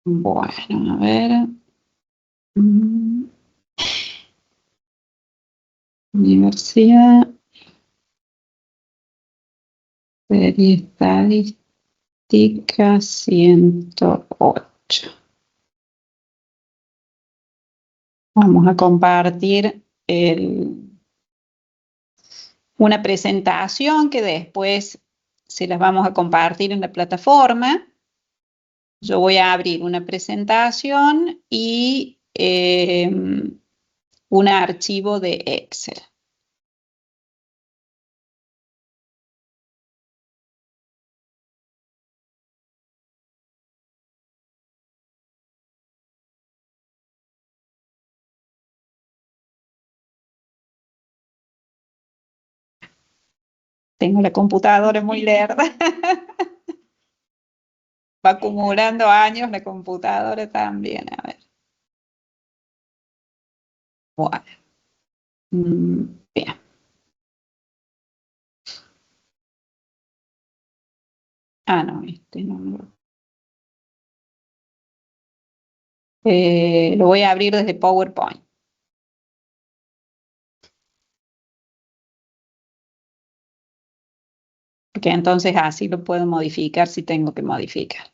Bueno, a ver. Mm, Universidad, serie estadística 108. Vamos a compartir una presentación que después se las vamos a compartir en la plataforma. Yo voy a abrir una presentación y un archivo de Excel. Tengo la computadora muy lerda. Va acumulando años la computadora también. A ver. Bueno. Bien. Ah, no, este no. Lo voy a abrir desde PowerPoint. Porque entonces así lo puedo modificar si tengo que modificar.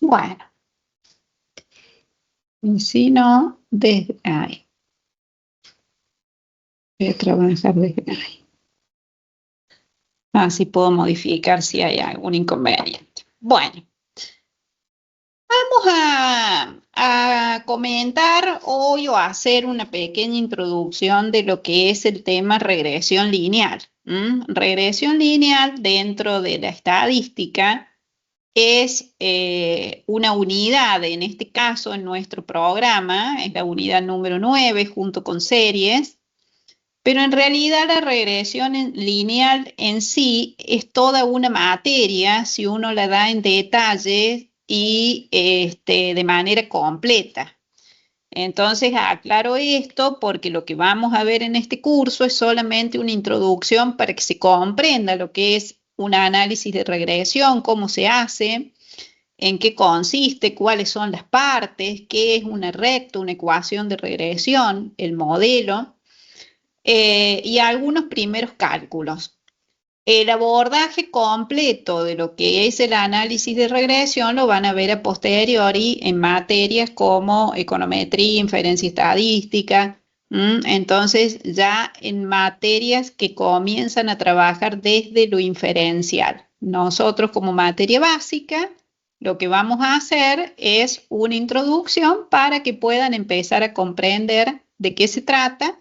Bueno, y si no, desde ahí. Voy a trabajar desde ahí. Así puedo modificar si hay algún inconveniente. Bueno, vamos a comentar hoy o a hacer una pequeña introducción de lo que es el tema regresión lineal. Regresión lineal dentro de la estadística es una unidad, en este caso en nuestro programa, es la unidad número 9 junto con series, pero en realidad la regresión lineal en sí es toda una materia si uno la da en detalle y de manera completa. Entonces aclaro esto porque lo que vamos a ver en este curso es solamente una introducción para que se comprenda lo que es un análisis de regresión, cómo se hace, en qué consiste, cuáles son las partes, qué es una recta, una ecuación de regresión, el modelo, y algunos primeros cálculos. El abordaje completo de lo que es el análisis de regresión lo van a ver a posteriori en materias como econometría, inferencia estadística. Entonces, ya en materias que comienzan a trabajar desde lo inferencial. Nosotros como materia básica, lo que vamos a hacer es una introducción para que puedan empezar a comprender de qué se trata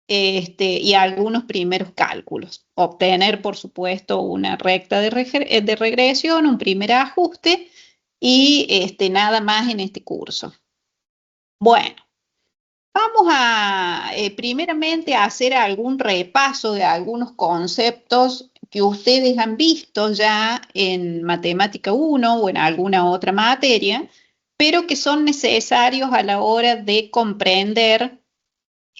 y algunos primeros cálculos. Obtener, por supuesto, una recta de regresión, un primer ajuste y nada más en este curso. Bueno, vamos a primeramente a hacer algún repaso de algunos conceptos que ustedes han visto ya en Matemática 1 o en alguna otra materia, pero que son necesarios a la hora de comprender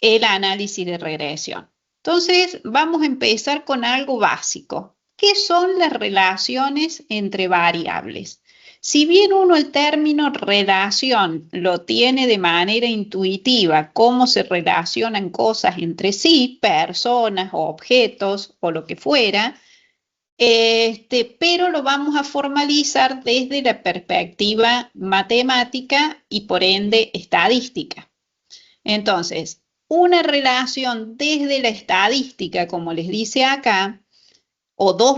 el análisis de regresión. Entonces, vamos a empezar con algo básico. ¿Qué son las relaciones entre variables? Si bien uno el término relación lo tiene de manera intuitiva, cómo se relacionan cosas entre sí, personas o objetos o lo que fuera, pero lo vamos a formalizar desde la perspectiva matemática y por ende estadística. Entonces, una relación desde la estadística, como les dice acá, o dos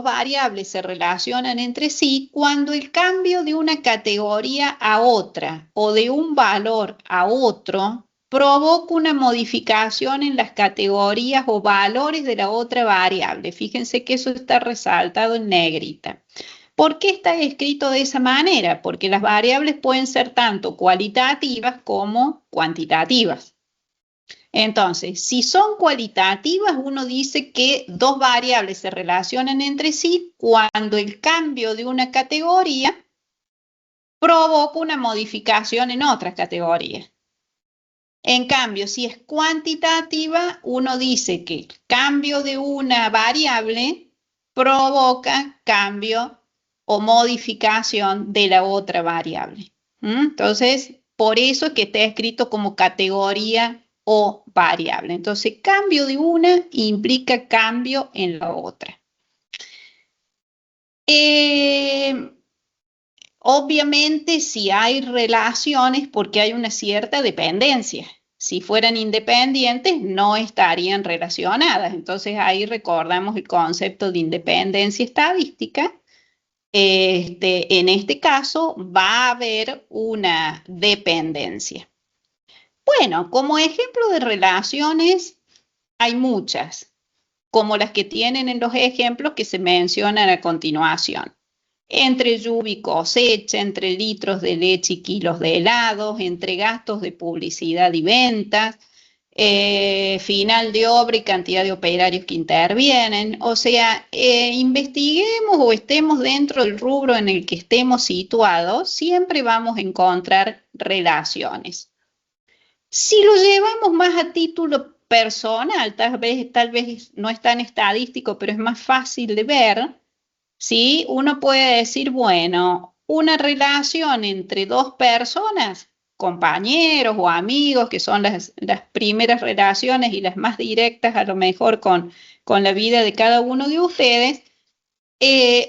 variables se relacionan entre sí cuando el cambio de una categoría a otra o de un valor a otro provoca una modificación en las categorías o valores de la otra variable. Fíjense que eso está resaltado en negrita. ¿Por qué está escrito de esa manera? Porque las variables pueden ser tanto cualitativas como cuantitativas. Entonces, si son cualitativas, uno dice que dos variables se relacionan entre sí cuando el cambio de una categoría provoca una modificación en otra categoría. En cambio, si es cuantitativa, uno dice que el cambio de una variable provoca cambio o modificación de la otra variable. Entonces, por eso es que está escrito como categoría o variable. Entonces, cambio de una implica cambio en la otra. Obviamente, si hay relaciones, porque hay una cierta dependencia. Si fueran independientes, no estarían relacionadas. Entonces, ahí recordamos el concepto de independencia estadística. En este caso, va a haber una dependencia. Bueno, como ejemplo de relaciones, hay muchas, como las que tienen en los ejemplos que se mencionan a continuación. Entre lluvia y cosecha, entre litros de leche y kilos de helados, entre gastos de publicidad y ventas, final de obra y cantidad de operarios que intervienen. O sea, investiguemos o estemos dentro del rubro en el que estemos situados, siempre vamos a encontrar relaciones. Si lo llevamos más a título personal, tal vez no es tan estadístico, pero es más fácil de ver. ¿Sí? Uno puede decir, bueno, una relación entre dos personas, compañeros o amigos, que son las primeras relaciones y las más directas a lo mejor con la vida de cada uno de ustedes,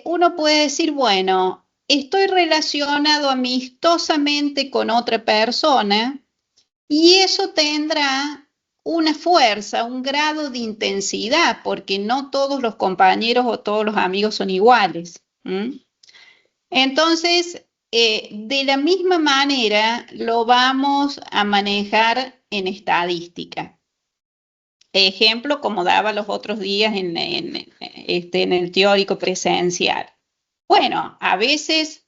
uno puede decir, bueno, estoy relacionado amistosamente con otra persona y eso tendrá una fuerza, un grado de intensidad, porque no todos los compañeros o todos los amigos son iguales. Entonces, de la misma manera lo vamos a manejar en estadística. Ejemplo, como daba los otros días en el teórico presencial. Bueno, a veces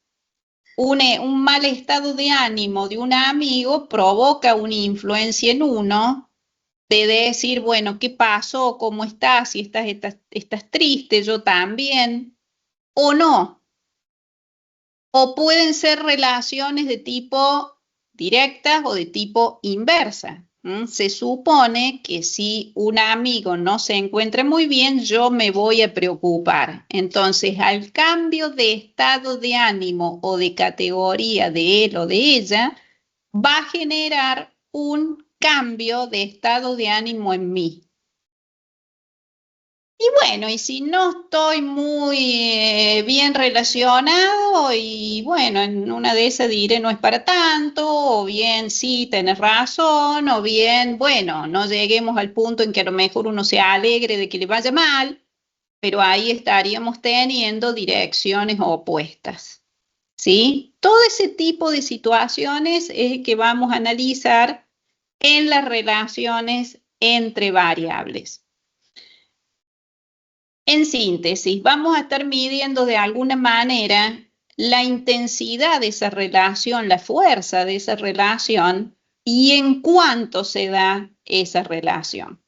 un mal estado de ánimo de un amigo provoca una influencia en uno de decir, bueno, ¿qué pasó? ¿Cómo estás? Si estás triste, yo también, o no. O pueden ser relaciones de tipo directas o de tipo inversa. Se supone que si un amigo no se encuentra muy bien, yo me voy a preocupar. Entonces, al cambio de estado de ánimo o de categoría de él o de ella, va a generar un cambio de estado de ánimo en mí. Y bueno, y si no estoy muy bien relacionado, y bueno, en una de esas diré no es para tanto, o bien sí, tenés razón, o bien, bueno, no lleguemos al punto en que a lo mejor uno se alegre de que le vaya mal, pero ahí estaríamos teniendo direcciones opuestas, ¿sí? Todo ese tipo de situaciones es el que vamos a analizar en las relaciones entre variables. En síntesis, vamos a estar midiendo de alguna manera la intensidad de esa relación, la fuerza de esa relación y en cuánto se da esa relación.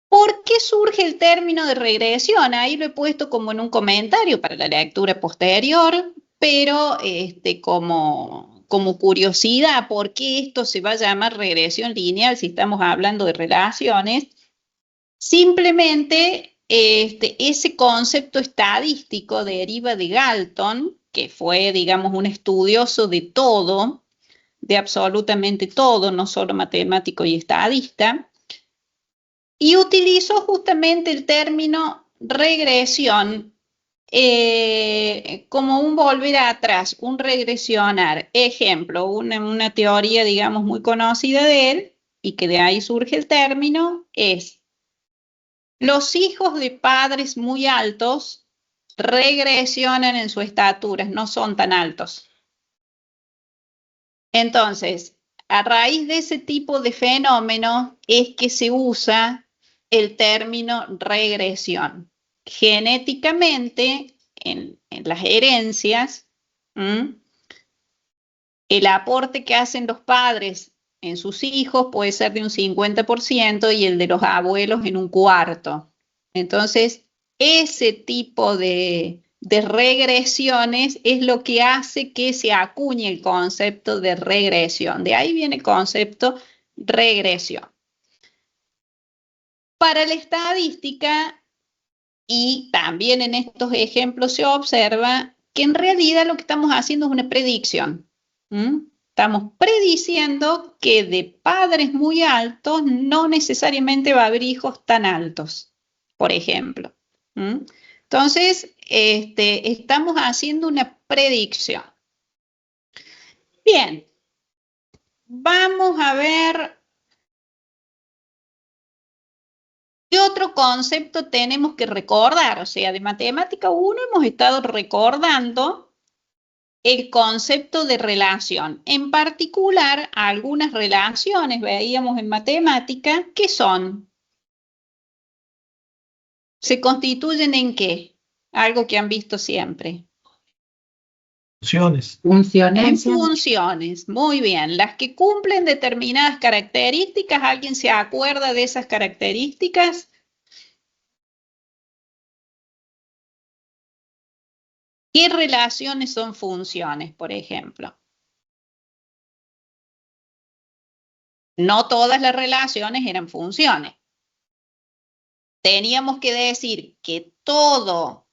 ¿Por qué surge el término de regresión? Ahí lo he puesto como en un comentario para la lectura posterior, pero como curiosidad, ¿por qué esto se va a llamar regresión lineal si estamos hablando de relaciones? Simplemente ese concepto estadístico deriva de Galton, que fue, digamos, un estudioso de todo, de absolutamente todo, no solo matemático y estadista, y utilizó justamente el término regresión como un volver atrás, un regresionar. Ejemplo, una teoría, digamos, muy conocida de él, y que de ahí surge el término, es: los hijos de padres muy altos regresionan en su estatura, no son tan altos. Entonces, a raíz de ese tipo de fenómeno es que se usa el término regresión. Genéticamente, en las herencias, el aporte que hacen los padres en sus hijos puede ser de un 50% y el de los abuelos en un cuarto. Entonces, ese tipo de regresiones es lo que hace que se acuñe el concepto de regresión. De ahí viene el concepto regresión. Para la estadística, y también en estos ejemplos se observa que en realidad lo que estamos haciendo es una predicción. Estamos prediciendo que de padres muy altos no necesariamente va a haber hijos tan altos, por ejemplo. Entonces, estamos haciendo una predicción. Bien, vamos a ver qué otro concepto tenemos que recordar. O sea, de matemática 1 hemos estado recordando el concepto de relación. En particular, algunas relaciones veíamos en matemática, ¿qué son? ¿Se constituyen en qué? Algo que han visto siempre. Funciones. En funciones, muy bien. Las que cumplen determinadas características, ¿alguien se acuerda de esas características? ¿Qué relaciones son funciones, por ejemplo? No todas las relaciones eran funciones. Teníamos que decir que todo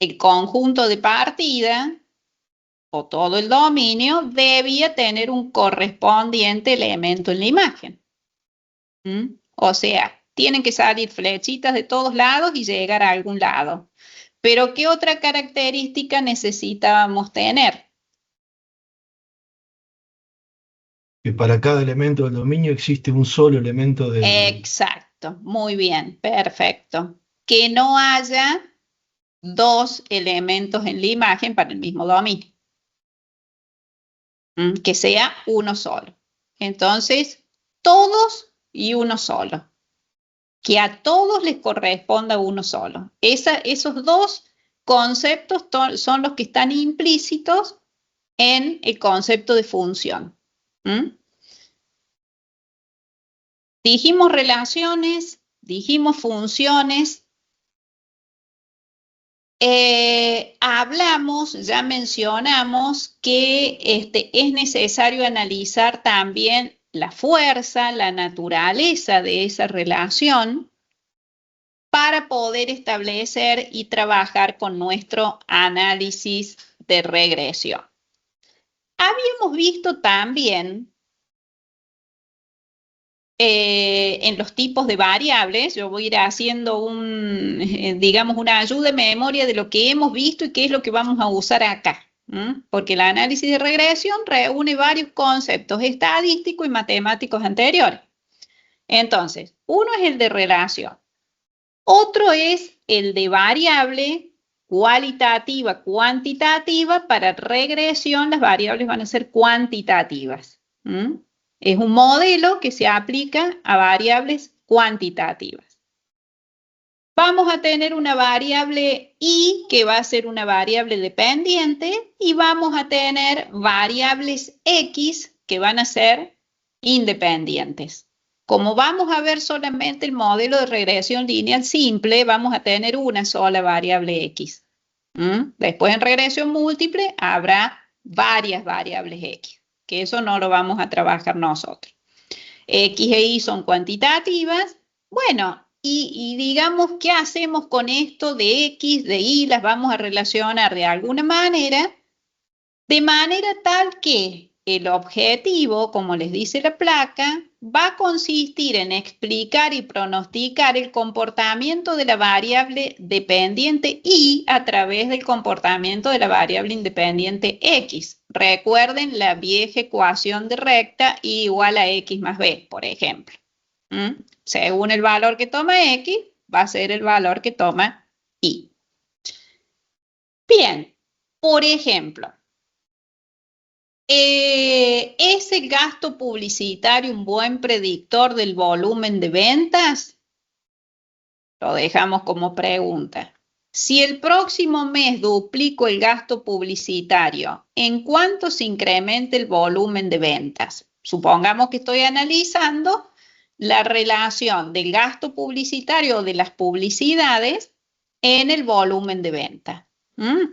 el conjunto de partida o todo el dominio debía tener un correspondiente elemento en la imagen. O sea, tienen que salir flechitas de todos lados y llegar a algún lado. Pero ¿qué otra característica necesitábamos tener? Que para cada elemento del dominio existe un solo elemento del... Exacto, muy bien, perfecto. Que no haya dos elementos en la imagen para el mismo dominio. Que sea uno solo. Entonces, todos y uno solo. Que a todos les corresponda uno solo. Esos dos conceptos son los que están implícitos en el concepto de función. Dijimos relaciones, dijimos funciones. Hablamos, ya mencionamos que es necesario analizar también la fuerza, la naturaleza de esa relación para poder establecer y trabajar con nuestro análisis de regresión. Habíamos visto también en los tipos de variables, yo voy a ir haciendo digamos, una ayuda de memoria de lo que hemos visto y qué es lo que vamos a usar acá. Porque el análisis de regresión reúne varios conceptos estadísticos y matemáticos anteriores. Entonces, uno es el de relación. Otro es el de variable cualitativa, cuantitativa. Para regresión, las variables van a ser cuantitativas. Es un modelo que se aplica a variables cuantitativas. Vamos a tener una variable y, que va a ser una variable dependiente, y vamos a tener variables x, que van a ser independientes. Como vamos a ver solamente el modelo de regresión lineal simple, vamos a tener una sola variable x. Después en regresión múltiple habrá varias variables x, que eso no lo vamos a trabajar nosotros. X e y son cuantitativas. Bueno, y digamos, ¿qué hacemos con esto de X, de Y? Las vamos a relacionar de alguna manera, de manera tal que el objetivo, como les dice la placa, va a consistir en explicar y pronosticar el comportamiento de la variable dependiente Y a través del comportamiento de la variable independiente X. Recuerden la vieja ecuación de recta Y igual a X más B, por ejemplo. Según el valor que toma X, va a ser el valor que toma Y. Bien, por ejemplo, ¿es el gasto publicitario un buen predictor del volumen de ventas? Lo dejamos como pregunta. Si el próximo mes duplico el gasto publicitario, ¿en cuánto se incrementa el volumen de ventas? supongamos que estoy analizando la relación del gasto publicitario o de las publicidades en el volumen de venta.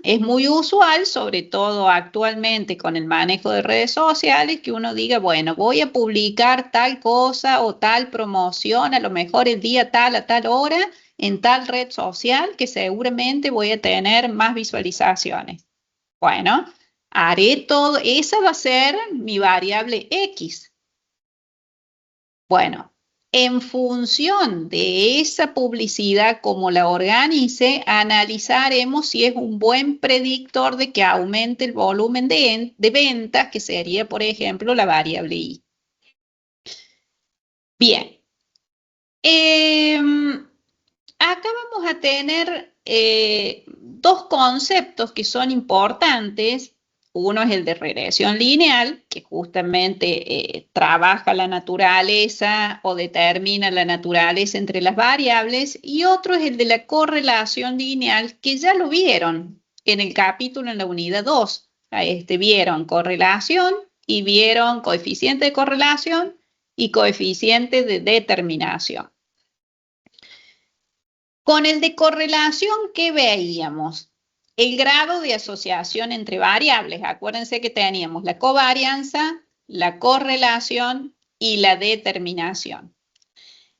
Es muy usual, sobre todo actualmente con el manejo de redes sociales, que uno diga, bueno, voy a publicar tal cosa o tal promoción, a lo mejor el día tal a tal hora, en tal red social, que seguramente voy a tener más visualizaciones. Bueno, haré todo, esa va a ser mi variable X. Bueno, en función de esa publicidad, como la organice, analizaremos si es un buen predictor de que aumente el volumen de ventas, que sería, por ejemplo, la variable Y. Bien. Acá vamos a tener dos conceptos que son importantes. Uno es el de regresión lineal, que justamente trabaja la naturaleza o determina la naturaleza entre las variables, y otro es el de la correlación lineal, que ya lo vieron en el capítulo en la unidad 2. Vieron correlación y vieron coeficiente de correlación y coeficiente de determinación. Con el de correlación, ¿qué veíamos? El grado de asociación entre variables. Acuérdense que teníamos la covarianza, la correlación y la determinación.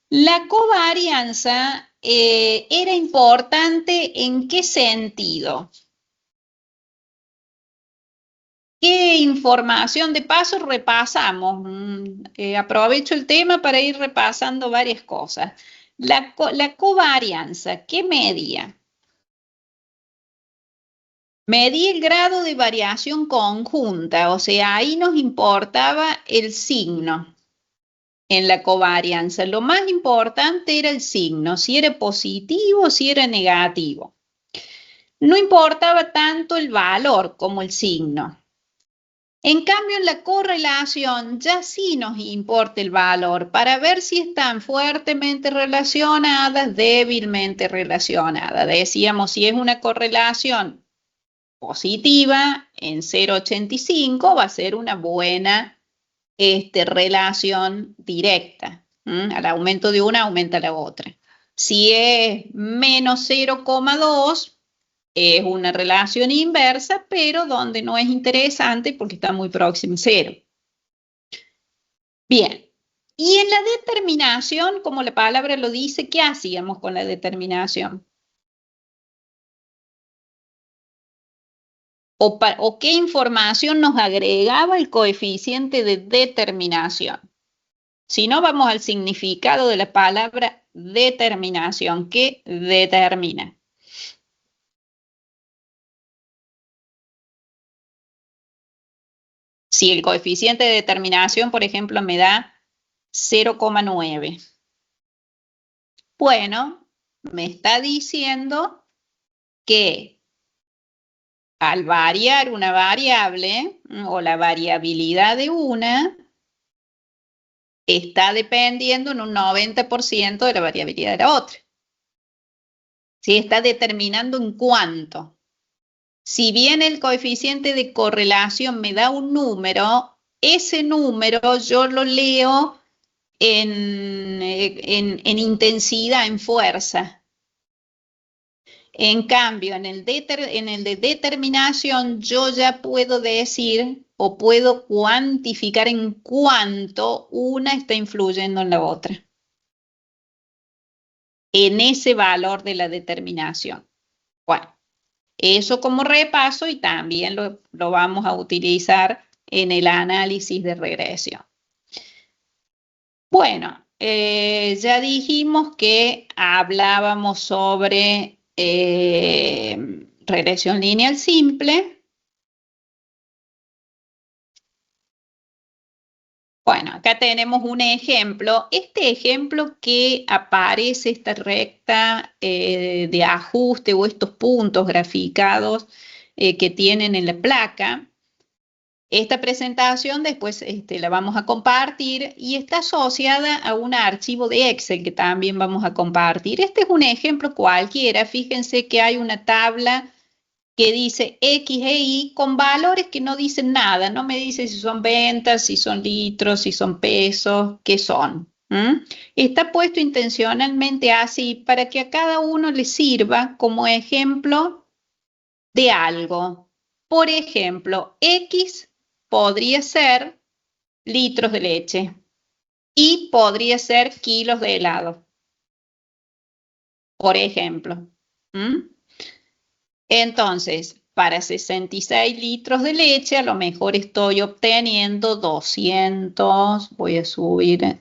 La covarianza era importante ¿en qué sentido? ¿Qué información? De paso repasamos. Aprovecho el tema para ir repasando varias cosas. La covarianza, ¿qué medía? Medí el grado de variación conjunta, o sea, ahí nos importaba el signo en la covarianza. Lo más importante era el signo, si era positivo o si era negativo. No importaba tanto el valor como el signo. En cambio, en la correlación ya sí nos importa el valor para ver si están fuertemente relacionadas, débilmente relacionadas. Decíamos, si es una correlación positiva en 0,85 va a ser una buena relación directa. Al aumento de una aumenta la otra. Si es menos 0,2 es una relación inversa, pero donde no es interesante porque está muy próximo a cero. Bien, y en la determinación, como la palabra lo dice, ¿qué hacíamos con la determinación? O qué información nos agregaba el coeficiente de determinación. Si no, vamos al significado de la palabra determinación. ¿Qué determina? Si el coeficiente de determinación, por ejemplo, me da 0,9. Bueno, me está diciendo que al variar una variable o la variabilidad de una, está dependiendo en un 90% de la variabilidad de la otra. ¿Sí? Está determinando en cuánto. Si bien el coeficiente de correlación me da un número, ese número yo lo leo en intensidad, en fuerza. En cambio, en el de determinación, yo ya puedo decir o puedo cuantificar en cuánto una está influyendo en la otra. En ese valor de la determinación. Bueno, eso como repaso y también lo vamos a utilizar en el análisis de regresión. Bueno, ya dijimos que hablábamos sobre regresión lineal simple. Bueno, acá tenemos un ejemplo. Este ejemplo que aparece, esta recta de ajuste o estos puntos graficados que tienen en la placa, esta presentación después la vamos a compartir y está asociada a un archivo de Excel que también vamos a compartir. Este es un ejemplo cualquiera. Fíjense que hay una tabla que dice X e Y con valores que no dicen nada, no me dice si son ventas, si son litros, si son pesos, qué son. Está puesto intencionalmente así para que a cada uno le sirva como ejemplo de algo. Por ejemplo, X podría ser litros de leche y podría ser kilos de helado, por ejemplo. Entonces, para 66 litros de leche, a lo mejor estoy obteniendo 200, voy a subir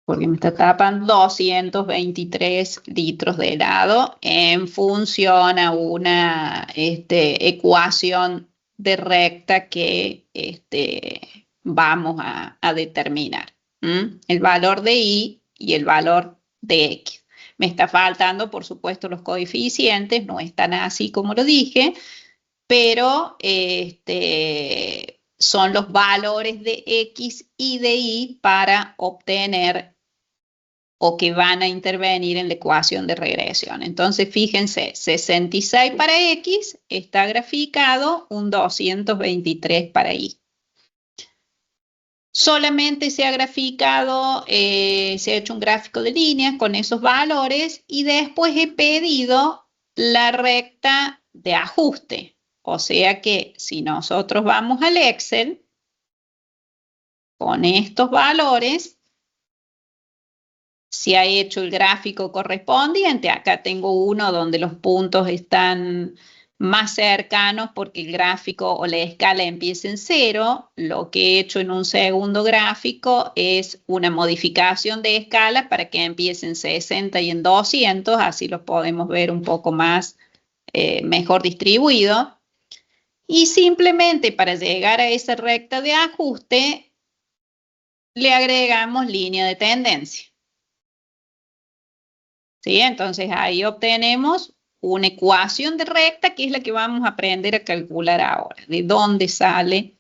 porque me está tapando, 223 litros de helado en función a una ecuación de recta que vamos a determinar. El valor de Y y el valor de X. Me está faltando, por supuesto, los coeficientes, no están así como lo dije, pero son los valores de X y de Y para obtener o que van a intervenir en la ecuación de regresión. Entonces, fíjense, 66 para X está graficado, un 223 para Y. Solamente se ha graficado, se ha hecho un gráfico de líneas con esos valores y después he pedido la recta de ajuste. O sea que si nosotros vamos al Excel con estos valores, se ha hecho el gráfico correspondiente. Acá tengo uno donde los puntos están más cercanos porque el gráfico o la escala empieza en 0. Lo que he hecho en un segundo gráfico es una modificación de escala para que empiece en 60 y en 200, así los podemos ver un poco más, mejor distribuido. Y simplemente para llegar a esa recta de ajuste, le agregamos línea de tendencia. ¿Sí? Entonces ahí obtenemos una ecuación de recta que es la que vamos a aprender a calcular ahora. ¿De dónde sale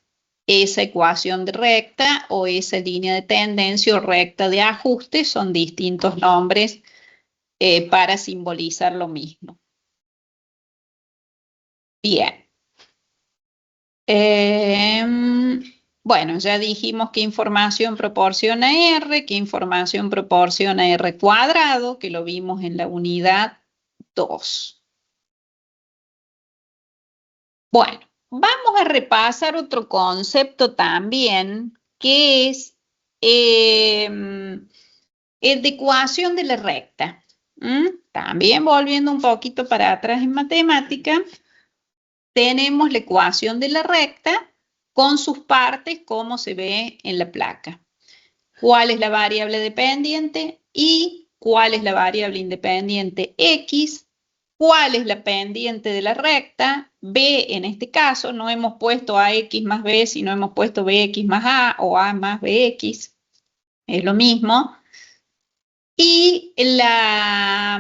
esa ecuación de recta o esa línea de tendencia o recta de ajuste? Son distintos nombres para simbolizar lo mismo. Bien. Bueno, ya dijimos qué información proporciona R, qué información proporciona R cuadrado, que lo vimos en la unidad 2. Bueno, vamos a repasar otro concepto también, que es el de ecuación de la recta. También volviendo un poquito para atrás en matemática, tenemos la ecuación de la recta con sus partes, como se ve en la placa. ¿Cuál es la variable dependiente? Y ¿cuál es la variable independiente? X. ¿Cuál es la pendiente de la recta? B en este caso, no hemos puesto AX más B, sino hemos puesto BX más A o A más BX. Es lo mismo. Y la,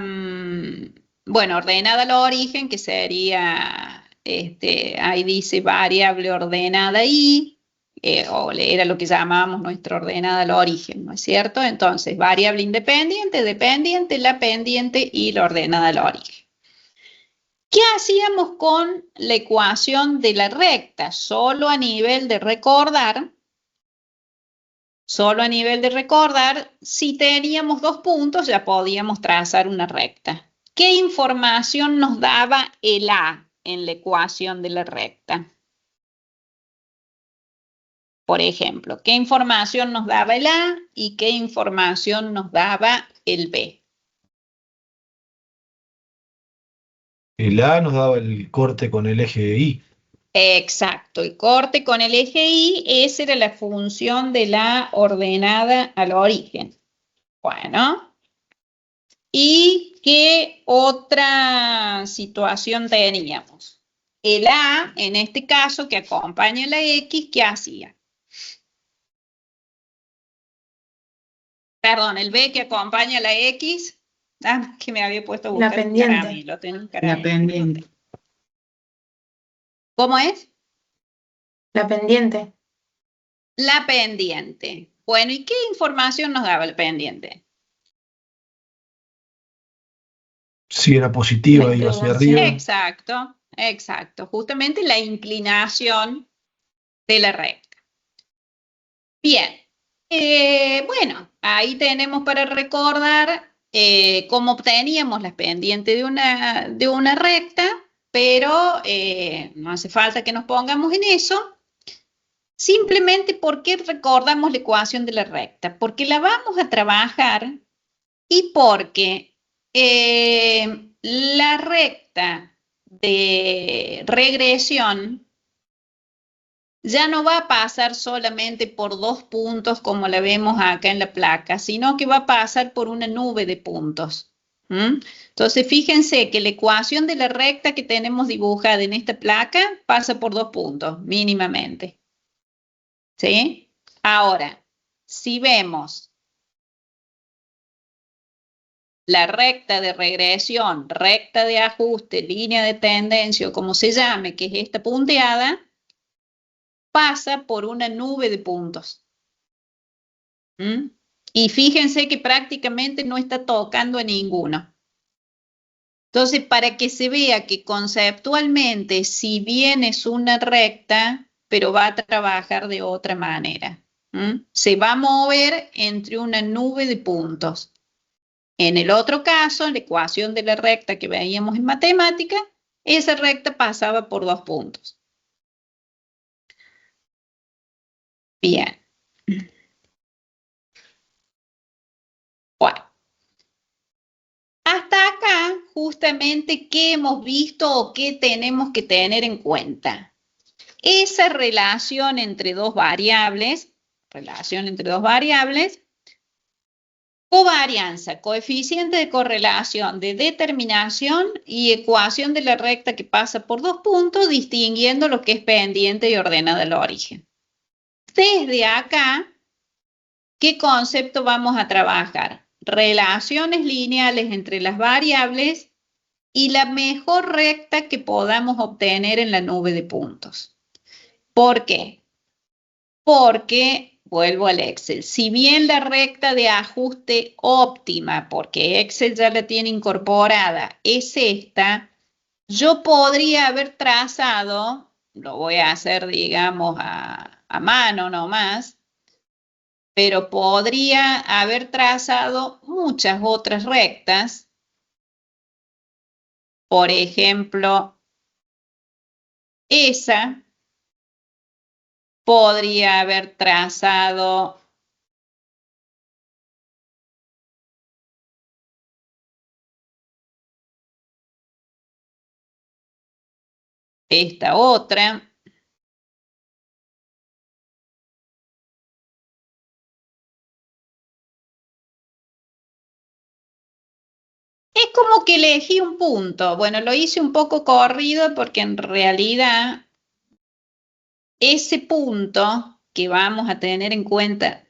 bueno, ordenada al origen, que sería, ahí dice variable ordenada Y, o era lo que llamábamos nuestra ordenada al origen, ¿no es cierto? Entonces, variable independiente, dependiente, la pendiente y la ordenada al origen. ¿Qué hacíamos con la ecuación de la recta? Solo a nivel de recordar, si teníamos dos puntos ya podíamos trazar una recta. ¿Qué información nos daba el A en la ecuación de la recta? Por ejemplo, ¿qué información nos daba el A y qué información nos daba el B? El A nos daba el corte con el eje Y. Exacto, el corte con el eje Y, esa era la función de la ordenada al origen. Bueno, ¿y qué otra situación teníamos? El A, en este caso, que acompaña a la X, ¿qué hacía? Perdón, el B que acompaña a la X, que me había puesto a buscar la pendiente. La pendiente. ¿Cómo es? La pendiente. La pendiente. Bueno, ¿y qué información nos daba el pendiente? Si era positiva, iba hacia arriba. Exacto. exacto, justamente la inclinación de la recta. Bien, bueno, ahí tenemos para recordar cómo obteníamos las pendientes de una recta, pero no hace falta que nos pongamos en eso. Simplemente porque recordamos la ecuación de la recta, porque la vamos a trabajar y porque la recta de regresión ya no va a pasar solamente por 2 puntos como la vemos acá en la placa, sino que va a pasar por una nube de puntos. Entonces, fíjense que la ecuación de la recta que tenemos dibujada en esta placa pasa por 2 puntos, mínimamente. ¿Sí? Ahora, si vemos la recta de regresión, recta de ajuste, línea de tendencia o como se llame, que es esta punteada, pasa por una nube de puntos. Y fíjense que prácticamente no está tocando a ninguno. Entonces, para que se vea que conceptualmente, si bien es una recta, pero va a trabajar de otra manera. Se va a mover entre una nube de puntos. En el otro caso, la ecuación de la recta que veíamos en matemática, esa recta pasaba por 2 puntos. Bien. Bueno. Hasta acá, justamente, ¿qué hemos visto o qué tenemos que tener en cuenta? Esa relación entre dos variables, covarianza, coeficiente de correlación, de determinación y ecuación de la recta que pasa por 2 puntos, distinguiendo lo que es pendiente y ordenada al origen. Desde acá, ¿qué concepto vamos a trabajar? Relaciones lineales entre las variables y la mejor recta que podamos obtener en la nube de puntos. ¿Por qué? Porque, vuelvo al Excel, si bien la recta de ajuste óptima, porque Excel ya la tiene incorporada, es esta, yo podría haber trazado, lo voy a hacer, digamos, a mano nomás, pero podría haber trazado muchas otras rectas. Por ejemplo, esa podría haber trazado esta otra. Es como que elegí un punto. Bueno, lo hice un poco corrido porque en realidad ese punto que vamos a tener en cuenta,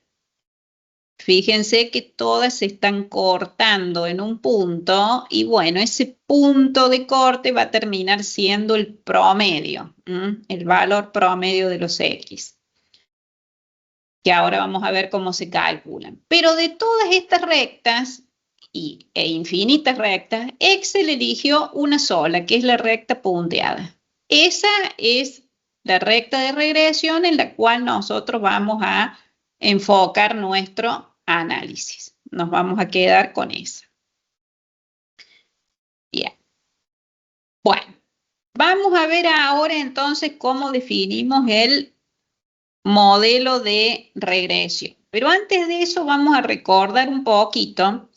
fíjense que todas se están cortando en un punto y bueno, ese punto de corte va a terminar siendo el promedio, el valor promedio de los X, que ahora vamos a ver cómo se calculan. Pero de todas estas rectas e infinitas rectas, Excel eligió una sola, que es la recta punteada. Esa es la recta de regresión en la cual nosotros vamos a enfocar nuestro análisis. Nos vamos a quedar con esa. Bien. Bueno, vamos a ver ahora entonces cómo definimos el modelo de regresión. Pero antes de eso vamos a recordar un poquito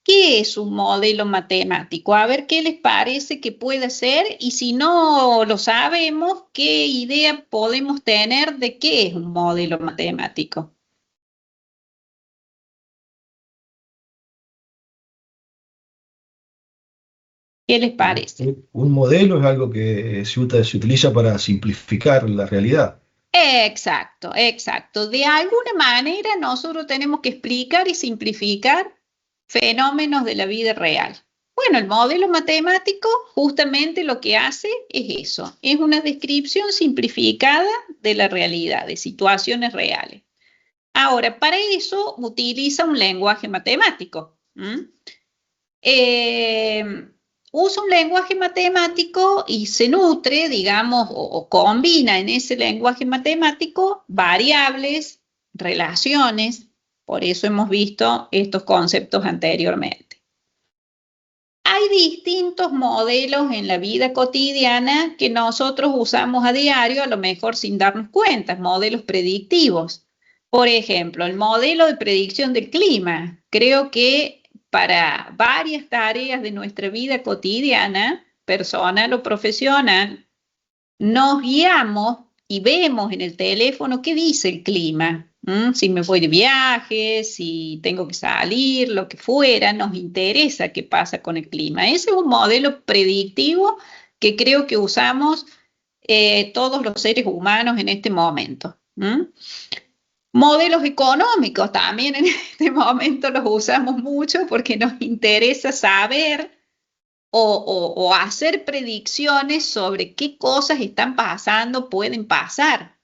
qué es un modelo matemático. A ver qué les parece que puede ser y si no lo sabemos, qué idea podemos tener de qué es un modelo matemático. ¿Qué les parece? Un modelo es algo que se utiliza para simplificar la realidad. Exacto, exacto. De alguna manera nosotros tenemos que explicar y simplificar fenómenos de la vida real. Bueno, el modelo matemático justamente lo que hace es eso, es una descripción simplificada de la realidad, de situaciones reales. Ahora, para eso utiliza un lenguaje matemático. usa un lenguaje matemático y se nutre, digamos, o combina en ese lenguaje matemático variables, relaciones, por eso hemos visto estos conceptos anteriormente. Hay distintos modelos en la vida cotidiana que nosotros usamos a diario, a lo mejor sin darnos cuenta, modelos predictivos. Por ejemplo, el modelo de predicción del clima. Creo que para varias tareas de nuestra vida cotidiana, personal o profesional, nos guiamos y vemos en el teléfono qué dice el clima. Si me voy de viaje, si tengo que salir, lo que fuera, nos interesa qué pasa con el clima. Ese es un modelo predictivo que creo que usamos todos los seres humanos en este momento. Modelos económicos también en este momento los usamos mucho porque nos interesa saber o hacer predicciones sobre qué cosas están pasando, pueden pasar.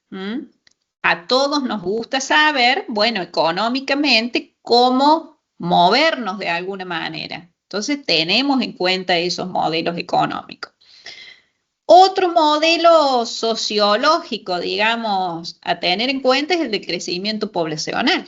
A todos nos gusta saber, bueno, económicamente, cómo movernos de alguna manera. Entonces, tenemos en cuenta esos modelos económicos. Otro modelo sociológico, digamos, a tener en cuenta es el de crecimiento poblacional.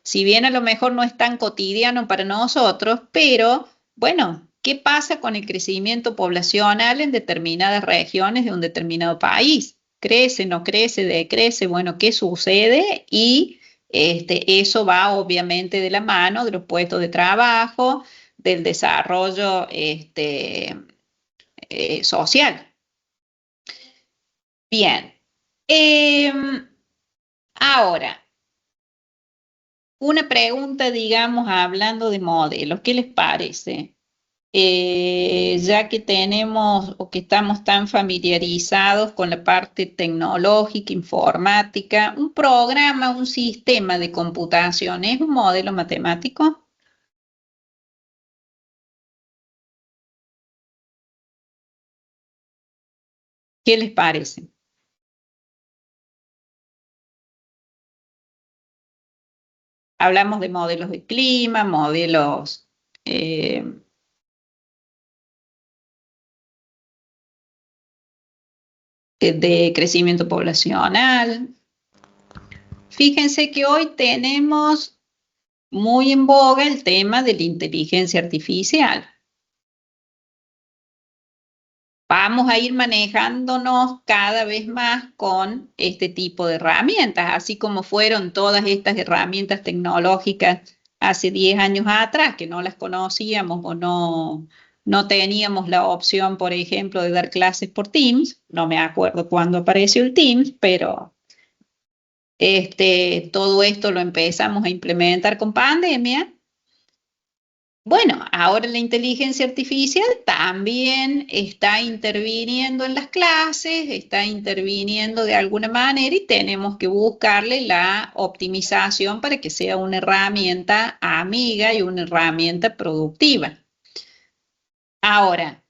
Si bien a lo mejor no es tan cotidiano para nosotros, pero bueno, ¿qué pasa con el crecimiento poblacional en determinadas regiones de un determinado país? ¿Crece, no crece, decrece? Bueno, ¿qué sucede? Y eso va obviamente de la mano de los puestos de trabajo, del desarrollo social. Bien. Ahora, una pregunta, digamos, hablando de modelos, ¿qué les parece? Ya que tenemos o que estamos tan familiarizados con la parte tecnológica, informática, un programa, un sistema de computación, ¿es un modelo matemático? ¿Qué les parece? Hablamos de modelos de clima, modelos de crecimiento poblacional. Fíjense que hoy tenemos muy en boga el tema de la inteligencia artificial. Vamos a ir manejándonos cada vez más con este tipo de herramientas, así como fueron todas estas herramientas tecnológicas hace 10 años atrás, que no las conocíamos o no teníamos la opción, por ejemplo, de dar clases por Teams. No me acuerdo cuándo apareció el Teams, pero todo esto lo empezamos a implementar con pandemia. Bueno, ahora la inteligencia artificial también está interviniendo en las clases, está interviniendo de alguna manera y tenemos que buscarle la optimización para que sea una herramienta amiga y una herramienta productiva. Ahora,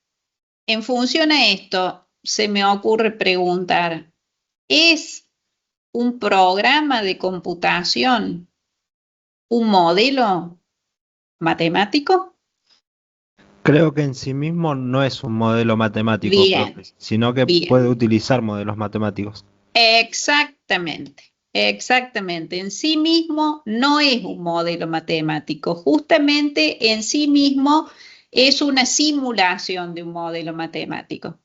en función a esto, se me ocurre preguntar, ¿es un programa de computación un modelo matemático? Creo que en sí mismo no es un modelo matemático Bien, propio, sino que bien. puede utilizar modelos matemáticos. Exactamente, exactamente. En sí mismo no es un modelo matemático, justamente en sí mismo es una simulación de un modelo matemático.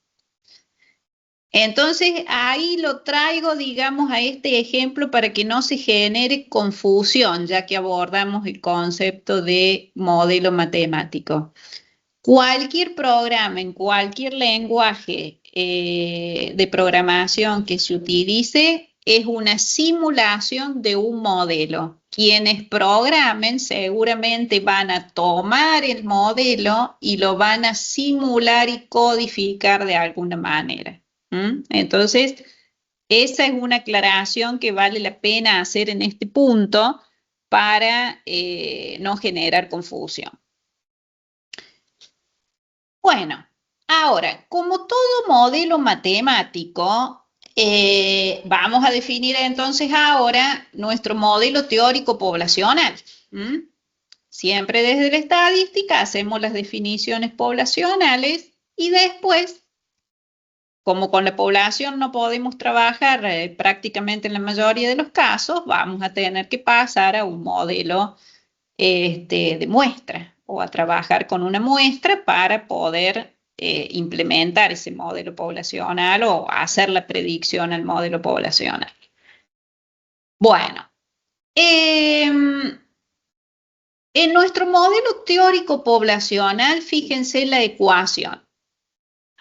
Entonces, ahí lo traigo, digamos, a este ejemplo para que no se genere confusión, ya que abordamos el concepto de modelo matemático. Cualquier programa en cualquier lenguaje de programación que se utilice es una simulación de un modelo. Quienes programen seguramente van a tomar el modelo y lo van a simular y codificar de alguna manera. Entonces, esa es una aclaración que vale la pena hacer en este punto para no generar confusión. Bueno, ahora, como todo modelo matemático, vamos a definir entonces ahora nuestro modelo teórico poblacional. Siempre desde la estadística hacemos las definiciones poblacionales y después, como con la población no podemos trabajar prácticamente en la mayoría de los casos, vamos a tener que pasar a un modelo de muestra o a trabajar con una muestra para poder implementar ese modelo poblacional o hacer la predicción al modelo poblacional. Bueno, en nuestro modelo teórico poblacional, fíjense la ecuación.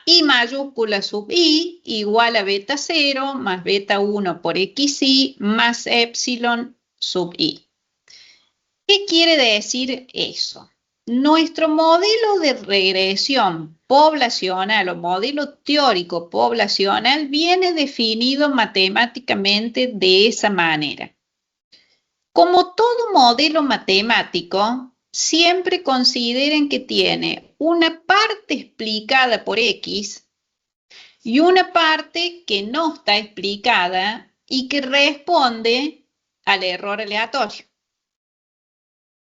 I mayúscula sub i igual a beta 0 más beta 1 por xi más epsilon sub i. ¿Qué quiere decir eso? Nuestro modelo de regresión poblacional o modelo teórico poblacional viene definido matemáticamente de esa manera. Como todo modelo matemático, siempre consideren que tiene una parte explicada por X y una parte que no está explicada y que responde al error aleatorio.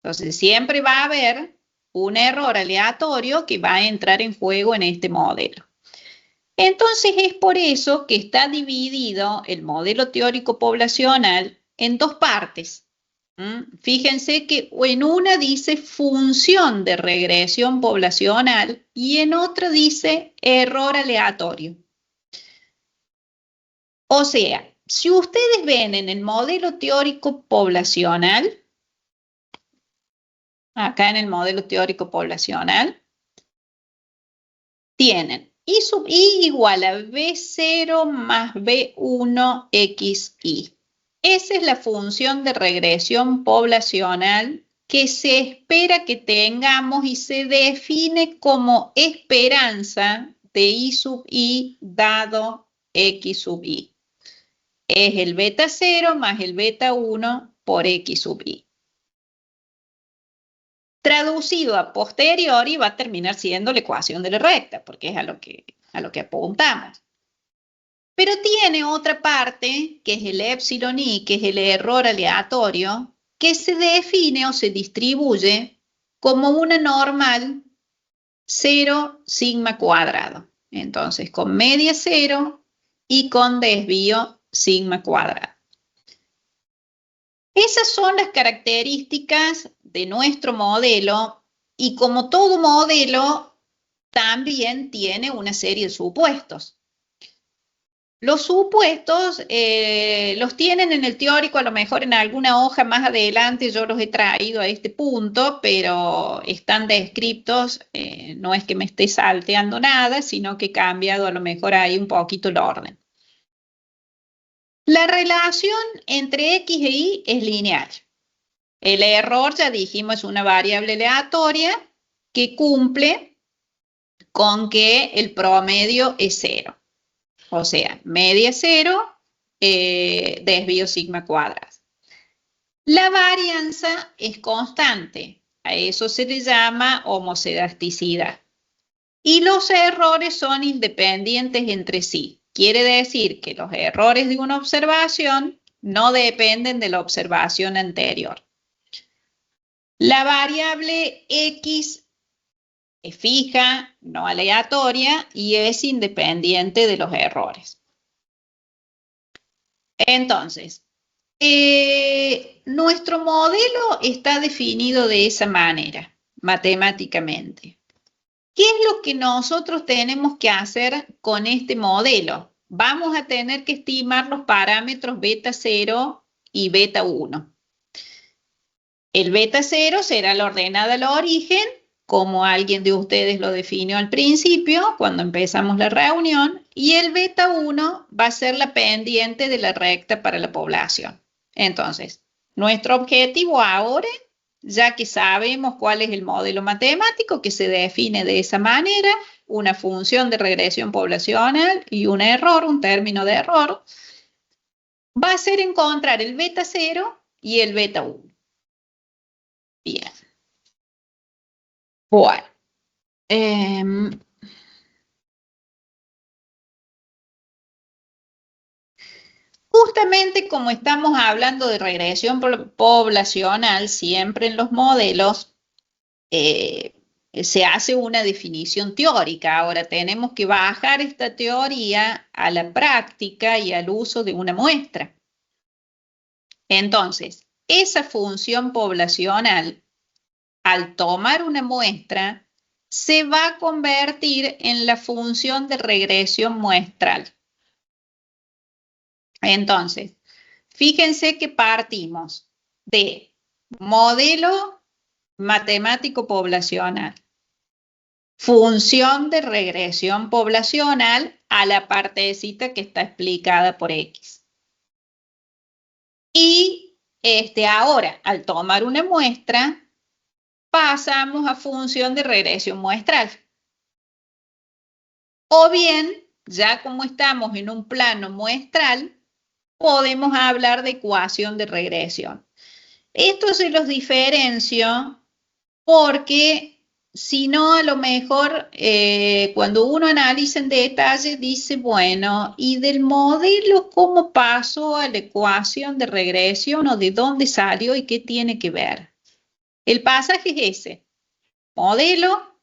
Entonces, siempre va a haber un error aleatorio que va a entrar en juego en este modelo. Entonces, es por eso que está dividido el modelo teórico poblacional en dos partes. Fíjense que en una dice función de regresión poblacional y en otra dice error aleatorio. O sea, si ustedes ven en el modelo teórico poblacional, acá en el modelo teórico poblacional, tienen I sub i igual a B0 más B1 xi. Esa es la función de regresión poblacional que se espera que tengamos y se define como esperanza de I sub i dado x sub i. Es el beta 0 más el beta 1 por x sub i. Traducido a posteriori va a terminar siendo la ecuación de la recta, porque es a lo que apuntamos. Pero tiene otra parte, que es el epsilon i, que es el error aleatorio, que se define o se distribuye como una normal 0 sigma cuadrado. Entonces, con media 0 y con desvío sigma cuadrado. Esas son las características de nuestro modelo y como todo modelo, también tiene una serie de supuestos. Los supuestos los tienen en el teórico, a lo mejor en alguna hoja más adelante yo los he traído a este punto, pero están descritos, no es que me esté salteando nada, sino que he cambiado a lo mejor ahí un poquito el orden. La relación entre X e Y es lineal. El error, ya dijimos, es una variable aleatoria que cumple con que el promedio es 0. O sea, media 0, desvío sigma cuadrado. La varianza es constante. A eso se le llama homocedasticidad. Y los errores son independientes entre sí. Quiere decir que los errores de una observación no dependen de la observación anterior. La variable X es fija, no aleatoria y es independiente de los errores. Entonces, nuestro modelo está definido de esa manera, matemáticamente. ¿Qué es lo que nosotros tenemos que hacer con este modelo? Vamos a tener que estimar los parámetros beta 0 y beta 1. El beta 0 será la ordenada al origen, como alguien de ustedes lo definió al principio, cuando empezamos la reunión, y el beta 1 va a ser la pendiente de la recta para la población. Entonces, nuestro objetivo ahora, ya que sabemos cuál es el modelo matemático que se define de esa manera, una función de regresión poblacional y un error, un término de error, va a ser encontrar el beta 0 y el beta 1. Bien. Bueno. Justamente como estamos hablando de regresión poblacional siempre en los modelos, se hace una definición teórica. Ahora tenemos que bajar esta teoría a la práctica y al uso de una muestra. Entonces, esa función poblacional, al tomar una muestra, se va a convertir en la función de regresión muestral. Entonces, fíjense que partimos de modelo matemático poblacional, función de regresión poblacional a la partecita que está explicada por X. Y ahora, al tomar una muestra, pasamos a función de regresión muestral. O bien, ya como estamos en un plano muestral, podemos hablar de ecuación de regresión. Esto se los diferencio porque si no, a lo mejor cuando uno analiza en detalle dice, bueno, ¿y del modelo cómo pasó a la ecuación de regresión o de dónde salió y qué tiene que ver? El pasaje es ese: modelo,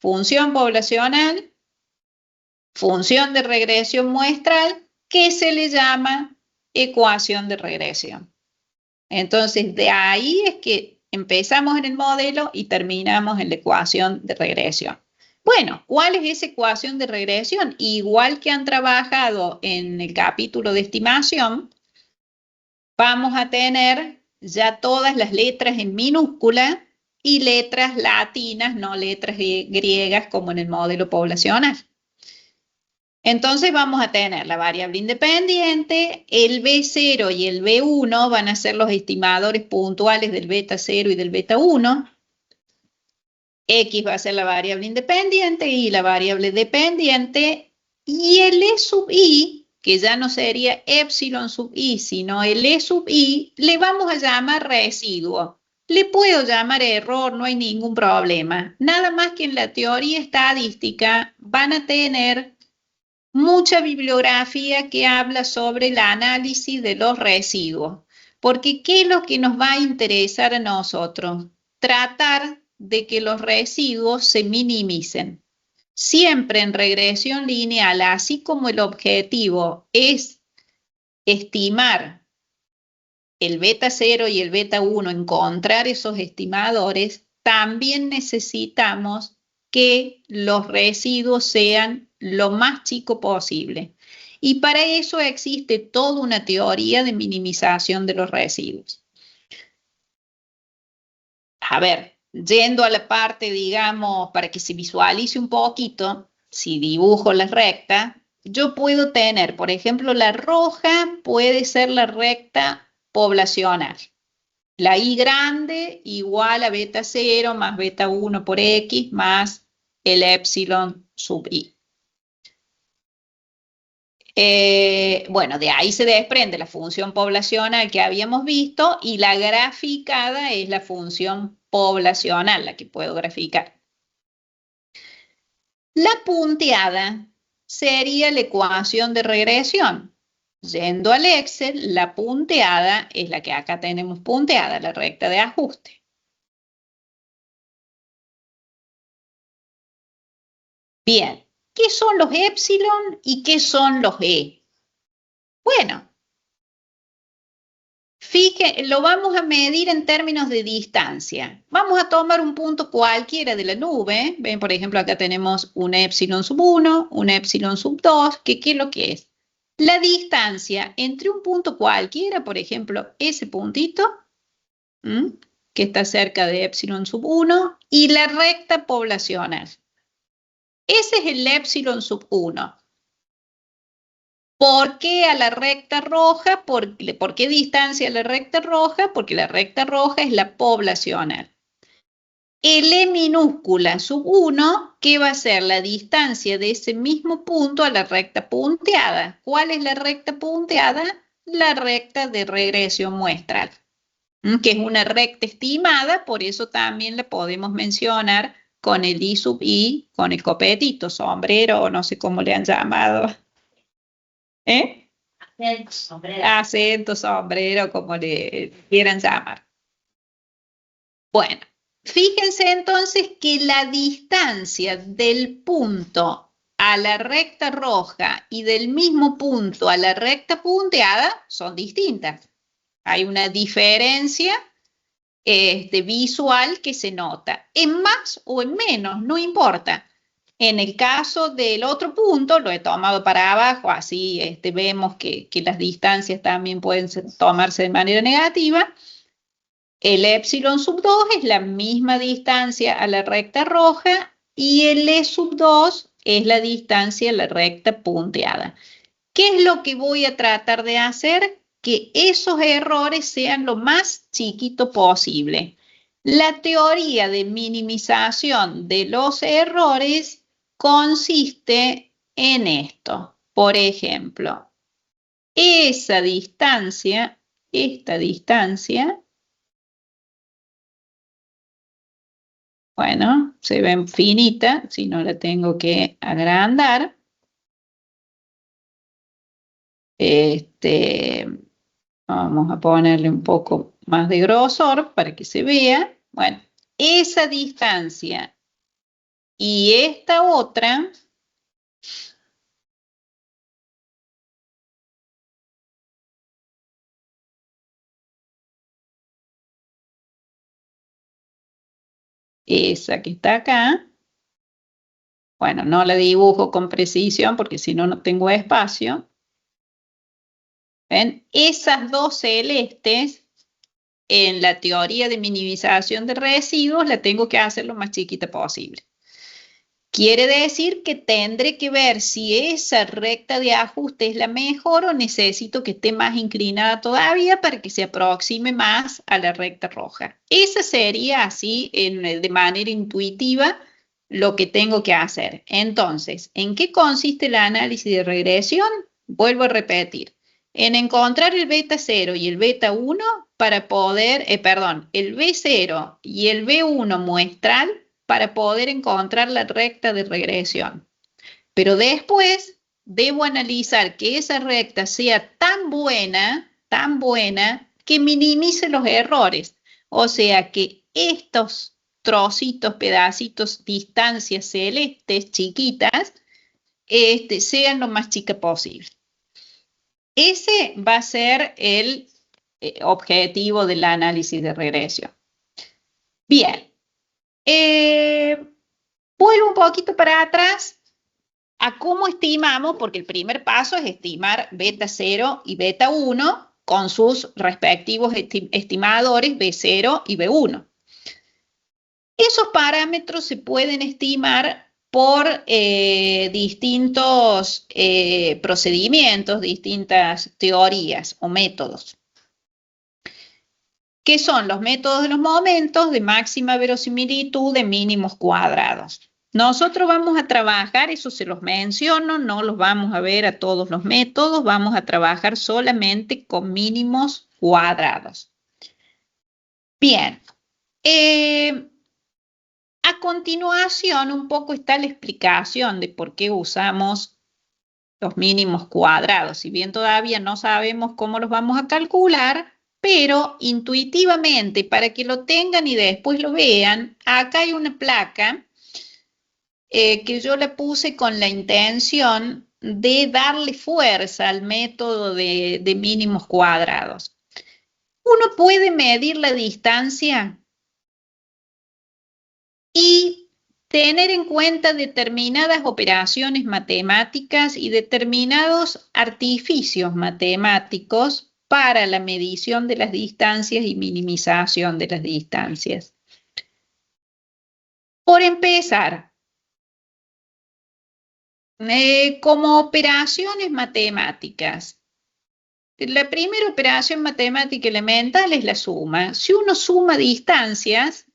función poblacional, función de regresión muestral, que se le llama ecuación de regresión. Entonces, de ahí es que empezamos en el modelo y terminamos en la ecuación de regresión. Bueno, ¿cuál es esa ecuación de regresión? Igual que han trabajado en el capítulo de estimación, vamos a tener ya todas las letras en minúscula y letras latinas, no letras griegas como en el modelo poblacional. Entonces vamos a tener la variable independiente, el B0 y el B1 van a ser los estimadores puntuales del beta 0 y del beta 1. X va a ser la variable independiente y la variable dependiente. Y el E sub I, que ya no sería epsilon sub I, sino el E sub I, le vamos a llamar residuo. Le puedo llamar error, no hay ningún problema. Nada más que en la teoría estadística van a tener mucha bibliografía que habla sobre el análisis de los residuos. Porque ¿qué es lo que nos va a interesar a nosotros? Tratar de que los residuos se minimicen. Siempre en regresión lineal, así como el objetivo es estimar el beta 0 y el beta 1, encontrar esos estimadores, también necesitamos que los residuos sean lo más chico posible. Y para eso existe toda una teoría de minimización de los residuos. A ver, yendo a la parte, digamos, para que se visualice un poquito, si dibujo la recta, yo puedo tener, por ejemplo, la roja puede ser la recta poblacional. La I grande igual a beta 0 más beta 1 por X más el epsilon sub I. Bueno, de ahí se desprende la función poblacional que habíamos visto y la graficada es la función poblacional, la que puedo graficar. La punteada sería la ecuación de regresión. Yendo al Excel, la punteada es la que acá tenemos punteada, la recta de ajuste. Bien, ¿qué son los epsilon y qué son los E? Bueno, fíjense, lo vamos a medir en términos de distancia. Vamos a tomar un punto cualquiera de la nube. Ven, por ejemplo, acá tenemos un epsilon sub 1, un epsilon sub 2, que ¿qué es lo que es? La distancia entre un punto cualquiera, por ejemplo, ese puntito, que está cerca de epsilon sub 1, y la recta poblacional. Ese es el epsilon sub 1. ¿Por qué a la recta roja? ¿Por qué distancia a la recta roja? Porque la recta roja es la poblacional. El E minúscula sub 1, ¿qué va a ser? La distancia de ese mismo punto a la recta punteada. ¿Cuál es la recta punteada? La recta de regresión muestral, que es una recta estimada, por eso también la podemos mencionar con el I sub I, con el copetito, sombrero, o no sé cómo le han llamado. Acento, sombrero. Acento, sombrero, como le quieran llamar. Bueno, Fíjense entonces que la distancia del punto a la recta roja y del mismo punto a la recta punteada son distintas. Hay una diferencia visual que se nota, en más o en menos, no importa. En el caso del otro punto, lo he tomado para abajo, así vemos que las distancias también pueden tomarse de manera negativa. El epsilon sub 2 es la misma distancia a la recta roja y el E sub 2 es la distancia a la recta punteada. ¿Qué es lo que voy a tratar de hacer? Que esos errores sean lo más chiquito posible. La teoría de minimización de los errores consiste en esto. Por ejemplo, esta distancia, bueno, se ve finita, si no la tengo que agrandar. Vamos a ponerle un poco más de grosor para que se vea. Bueno, esa distancia y esta otra esa que está acá, bueno, no la dibujo con precisión porque si no, no tengo espacio. ¿Ven? Esas dos celestes, en la teoría de minimización de residuos, la tengo que hacer lo más chiquita posible. Quiere decir que tendré que ver si esa recta de ajuste es la mejor o necesito que esté más inclinada todavía para que se aproxime más a la recta roja. Esa sería así, de manera intuitiva, lo que tengo que hacer. Entonces, ¿en qué consiste el análisis de regresión? Vuelvo a repetir. En encontrar el beta 0 y el beta 1 para poder, el B0 y el B1 muestral para poder encontrar la recta de regresión. Pero después debo analizar que esa recta sea tan buena, que minimice los errores. O sea, que estos trocitos, pedacitos, distancias celestes chiquitas, sean lo más chica posible. Ese va a ser el objetivo del análisis de regresión. Bien. Vuelvo un poquito para atrás a cómo estimamos, porque el primer paso es estimar beta 0 y beta 1 con sus respectivos estimadores B0 y B1. Esos parámetros se pueden estimar por distintos procedimientos, distintas teorías o métodos, que son los métodos de los momentos de máxima verosimilitud de mínimos cuadrados. Nosotros vamos a trabajar, eso se los menciono, no los vamos a ver a todos los métodos, vamos a trabajar solamente con mínimos cuadrados. Bien, a continuación un poco está la explicación de por qué usamos los mínimos cuadrados. Si bien todavía no sabemos cómo los vamos a calcular, pero intuitivamente, para que lo tengan y después lo vean, acá hay una placa que yo le puse con la intención de darle fuerza al método de mínimos cuadrados. Uno puede medir la distancia y tener en cuenta determinadas operaciones matemáticas y determinados artificios matemáticos para la medición de las distancias y minimización de las distancias. Por empezar, como operaciones matemáticas, la primera operación matemática elemental es la suma. Si uno suma distancias,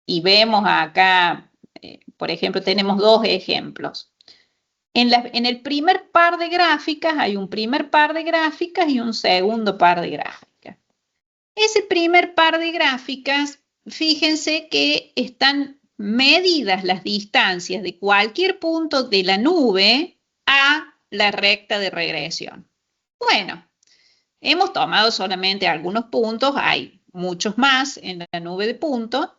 y vemos acá, por ejemplo, tenemos dos ejemplos. En el primer par de gráficas hay un primer par de gráficas y un segundo par de gráficas. Ese primer par de gráficas, fíjense que están medidas las distancias de cualquier punto de la nube a la recta de regresión. Bueno, hemos tomado solamente algunos puntos, hay muchos más en la nube de puntos,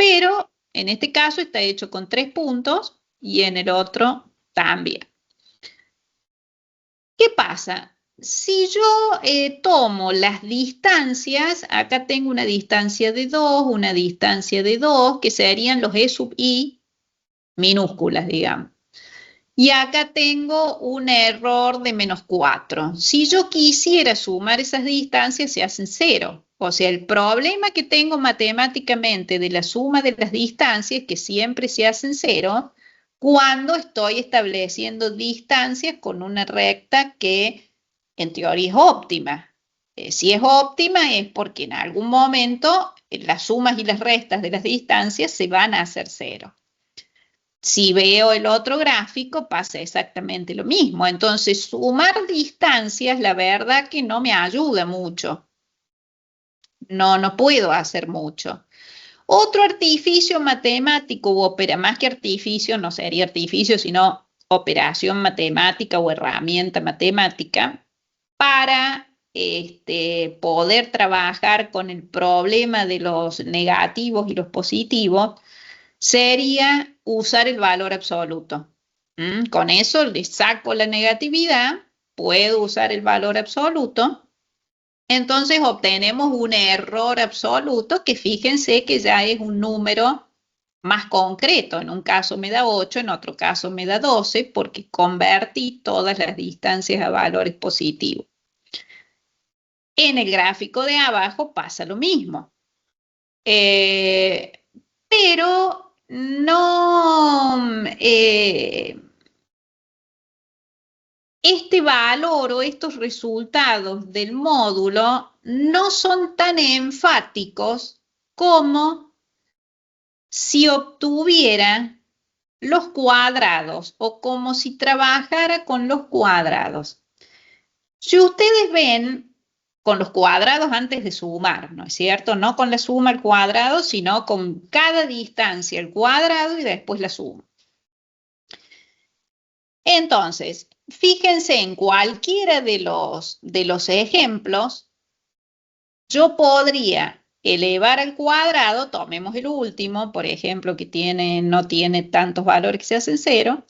pero en este caso está hecho con 3 puntos y en el otro también. ¿Qué pasa? Si yo tomo las distancias, acá tengo una distancia de 2, una distancia de 2, que serían los E sub I minúsculas, digamos. Y acá tengo un error de -4. Si yo quisiera sumar esas distancias, se hacen 0. O sea, el problema que tengo matemáticamente de la suma de las distancias es que siempre se hacen 0 cuando estoy estableciendo distancias con una recta que en teoría es óptima. Si es óptima es porque en algún momento las sumas y las restas de las distancias se van a hacer 0. Si veo el otro gráfico, pasa exactamente lo mismo. Entonces, sumar distancias, la verdad que no me ayuda mucho. No puedo hacer mucho. Otro artificio matemático, más que artificio, no sería artificio, sino operación matemática o herramienta matemática, para poder trabajar con el problema de los negativos y los positivos, sería usar el valor absoluto. Con eso le saco la negatividad, puedo usar el valor absoluto, entonces obtenemos un error absoluto que fíjense que ya es un número más concreto. En un caso me da 8, en otro caso me da 12, porque convertí todas las distancias a valores positivos. En el gráfico de abajo pasa lo mismo. Pero no, este valor o estos resultados del módulo no son tan enfáticos como si obtuviera los cuadrados o como si trabajara con los cuadrados. Si ustedes ven, con los cuadrados antes de sumar, ¿no es cierto? No con la suma al cuadrado, sino con cada distancia al cuadrado y después la suma. Entonces, fíjense en cualquiera de los ejemplos, yo podría elevar al cuadrado, tomemos el último, por ejemplo, que no tiene tantos valores que se hacen 0.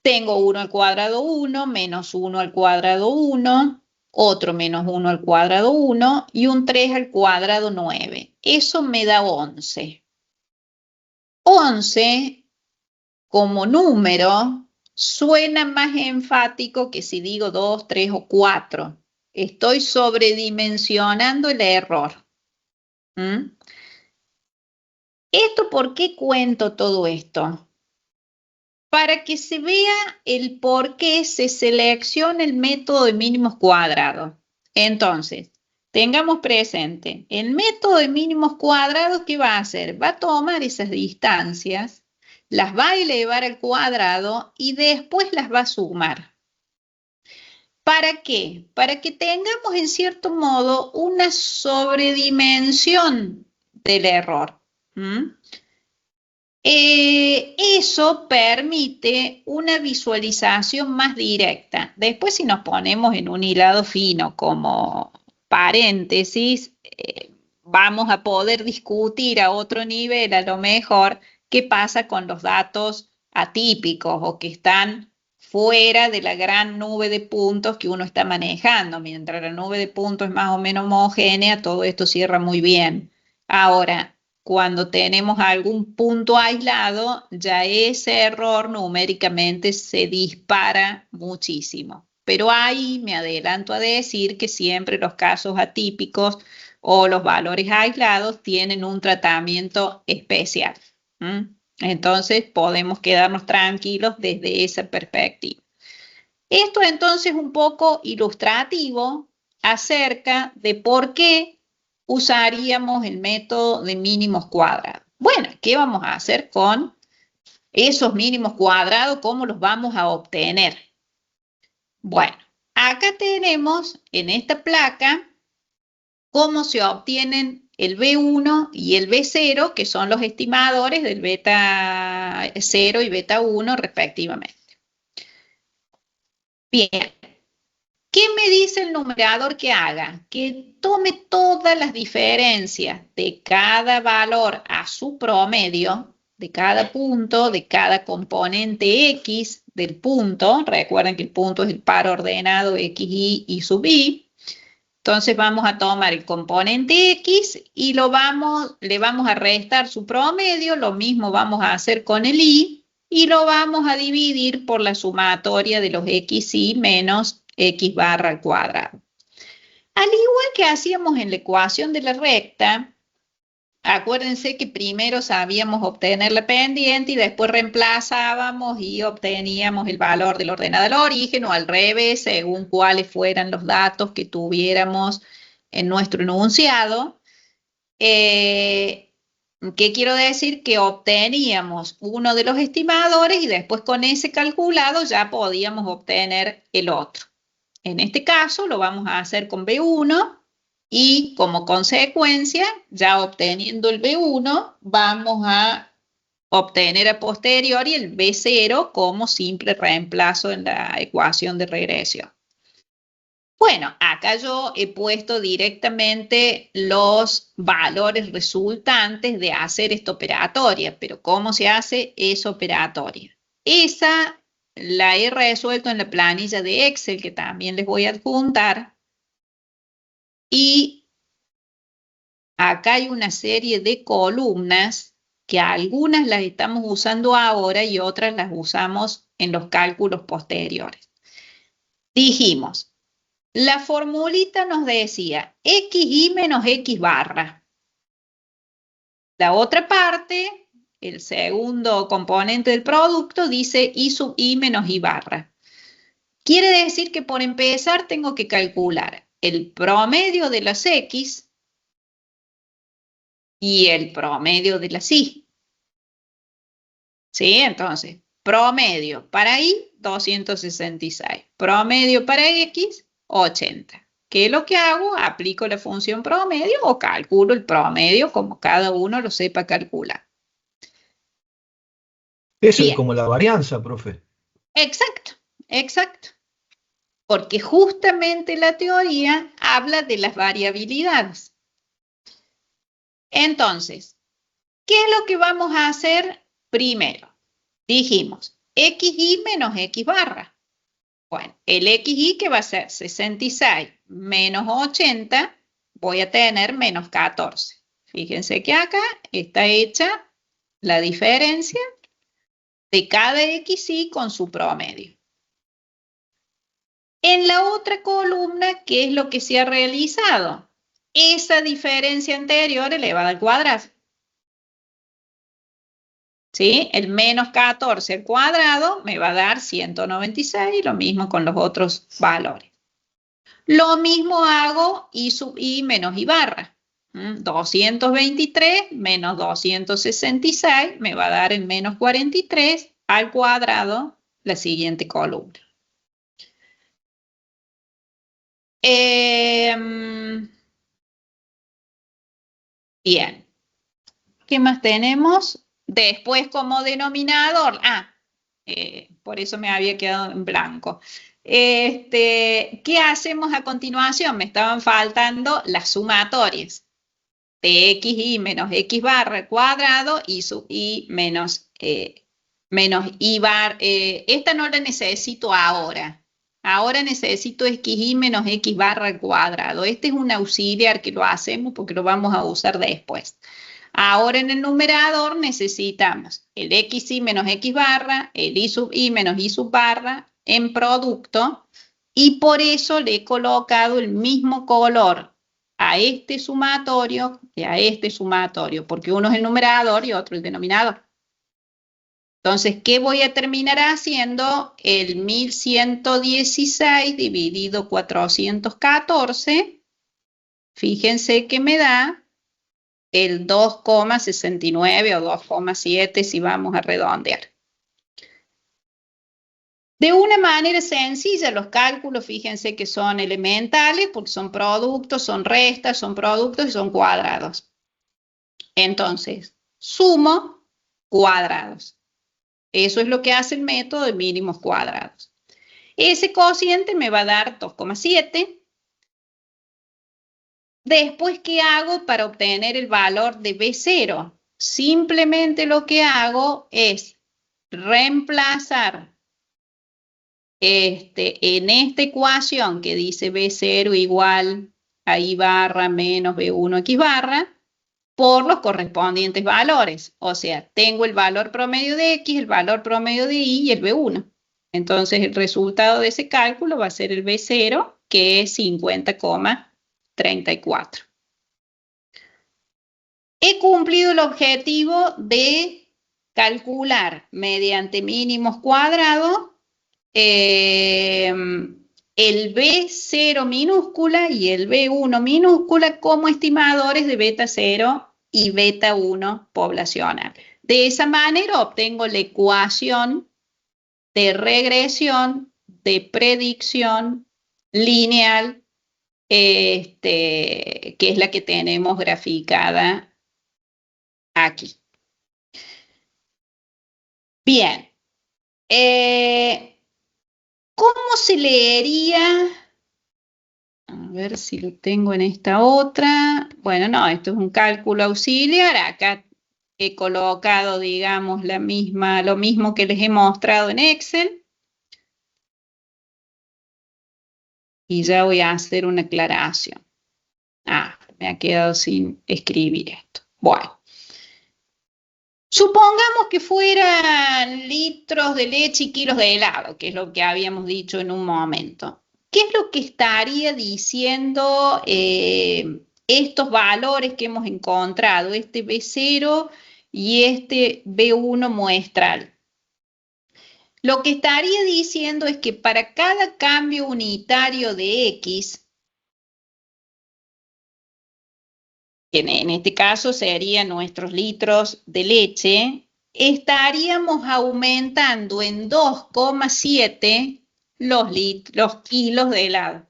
Tengo 1 al cuadrado 1, menos 1 al cuadrado 1, otro menos 1 al cuadrado 1 y un 3 al cuadrado 9. Eso me da 11. 11 como número suena más enfático que si digo 2, 3 o 4. Estoy sobredimensionando el error. ¿Esto por qué cuento todo esto? Para que se vea el por qué se selecciona el método de mínimos cuadrados. Entonces, tengamos presente, el método de mínimos cuadrados, ¿qué va a hacer? Va a tomar esas distancias, las va a elevar al cuadrado y después las va a sumar. ¿Para qué? Para que tengamos en cierto modo una sobredimensión del error. Eso permite una visualización más directa. Después, si nos ponemos en un hilado fino como paréntesis, vamos a poder discutir a otro nivel a lo mejor qué pasa con los datos atípicos o que están fuera de la gran nube de puntos que uno está manejando. Mientras la nube de puntos es más o menos homogénea, todo esto cierra muy bien. Ahora, cuando tenemos algún punto aislado, ya ese error numéricamente se dispara muchísimo. Pero ahí me adelanto a decir que siempre los casos atípicos o los valores aislados tienen un tratamiento especial. Entonces podemos quedarnos tranquilos desde esa perspectiva. Esto entonces es un poco ilustrativo acerca de por qué usaríamos el método de mínimos cuadrados. Bueno, ¿qué vamos a hacer con esos mínimos cuadrados? ¿Cómo los vamos a obtener? Bueno, acá tenemos en esta placa cómo se obtienen el B1 y el B0, que son los estimadores del beta 0 y beta 1 respectivamente. Bien, ¿Qué me dice el numerador que haga? Que tome todas las diferencias de cada valor a su promedio, de cada punto, de cada componente X del punto. Recuerden que el punto es el par ordenado XY sub Y. Entonces vamos a tomar el componente X y le vamos a restar su promedio. Lo mismo vamos a hacer con el Y y lo vamos a dividir por la sumatoria de los XY menos X barra al cuadrado. Al igual que hacíamos en la ecuación de la recta, acuérdense que primero sabíamos obtener la pendiente y después reemplazábamos y obteníamos el valor del ordenado al origen o al revés, según cuáles fueran los datos que tuviéramos en nuestro enunciado. ¿Qué quiero decir? Que obteníamos uno de los estimadores y después con ese calculado ya podíamos obtener el otro. En este caso lo vamos a hacer con B1 y como consecuencia, ya obteniendo el B1, vamos a obtener a posteriori el B0 como simple reemplazo en la ecuación de regresión. Bueno, acá yo he puesto directamente los valores resultantes de hacer esta operatoria, pero ¿cómo se hace esa operatoria? Esa la he resuelto en la planilla de Excel, que también les voy a adjuntar. Y acá hay una serie de columnas que algunas las estamos usando ahora y otras las usamos en los cálculos posteriores. Dijimos, la formulita nos decía XY menos X barra. La otra parte, el segundo componente del producto, dice Y sub Y menos Y barra. Quiere decir que por empezar tengo que calcular el promedio de las X y el promedio de las Y. ¿Sí? Entonces, promedio para Y, 266. Promedio para X, 80. ¿Qué es lo que hago? Aplico la función promedio o calculo el promedio como cada uno lo sepa calcular. Eso es Bien. como la varianza, profe. Exacto, exacto. Porque justamente la teoría habla de las variabilidades. Entonces, ¿qué es lo que vamos a hacer primero? Dijimos, XY menos X barra. Bueno, el XY que va a ser 66 menos 80, voy a tener menos 14. Fíjense que acá está hecha la diferencia de cada XY con su promedio. En la otra columna, ¿qué es lo que se ha realizado? Esa diferencia anterior elevada al cuadrado. ¿Sí? El menos 14 al cuadrado me va a dar 196, lo mismo con los otros valores. Lo mismo hago Y sub Y menos Y barra. 223 menos 266 me va a dar el menos 43 al cuadrado, la siguiente columna. Bien. ¿Qué más tenemos? Después como denominador. Por eso me había quedado en blanco. ¿Qué hacemos a continuación? Me estaban faltando las sumatorias de XY menos X barra al cuadrado y sub Y menos Y barra. Esta no la necesito ahora. Ahora necesito XY menos X barra al cuadrado. Este es un auxiliar que lo hacemos porque lo vamos a usar después. Ahora en el numerador necesitamos el XY menos X barra, el Y sub Y menos Y sub barra en producto y por eso le he colocado el mismo color a este sumatorio y a este sumatorio, porque uno es el numerador y otro el denominador. Entonces, ¿qué voy a terminar haciendo? El 1116 dividido 414, fíjense que me da el 2,69 o 2,7 si vamos a redondear. De una manera sencilla, los cálculos, fíjense que son elementales porque son productos, son restas, son productos y son cuadrados. Entonces, sumo cuadrados. Eso es lo que hace el método de mínimos cuadrados. Ese cociente me va a dar 2,7. Después, ¿qué hago para obtener el valor de B0? Simplemente lo que hago es reemplazar en esta ecuación que dice B0 igual a I barra menos B1 X barra por los correspondientes valores. O sea, tengo el valor promedio de X, el valor promedio de Y y el B1. Entonces, el resultado de ese cálculo va a ser el B0, que es 50,34. He cumplido el objetivo de calcular mediante mínimos cuadrados el B0 minúscula y el B1 minúscula como estimadores de beta 0 y beta 1 poblacional. De esa manera obtengo la ecuación de regresión, de predicción lineal, que es la que tenemos graficada aquí. Bien. ¿Cómo se leería? A ver si lo tengo en esta otra. Bueno, no, esto es un cálculo auxiliar. Acá he colocado, digamos, lo mismo que les he mostrado en Excel. Y ya voy a hacer una aclaración. Me ha quedado sin escribir esto. Bueno. Supongamos que fueran litros de leche y kilos de helado, que es lo que habíamos dicho en un momento. ¿Qué es lo que estaría diciendo estos valores que hemos encontrado, este B0 y este B1 muestral? Lo que estaría diciendo es que para cada cambio unitario de X, que en este caso serían nuestros litros de leche, estaríamos aumentando en 2,7 los kilos de helado.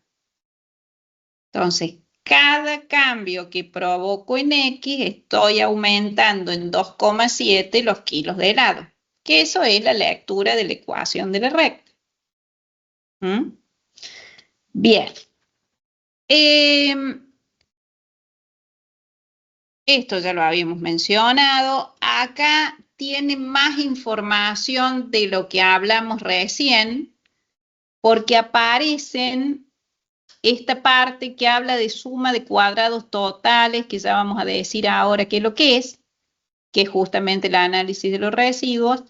Entonces, cada cambio que provoco en X, estoy aumentando en 2,7 los kilos de helado, que eso es la lectura de la ecuación de la recta. Bien. Esto ya lo habíamos mencionado. Acá tiene más información de lo que hablamos recién, porque aparecen esta parte que habla de suma de cuadrados totales, que ya vamos a decir ahora qué es lo que es justamente el análisis de los residuos,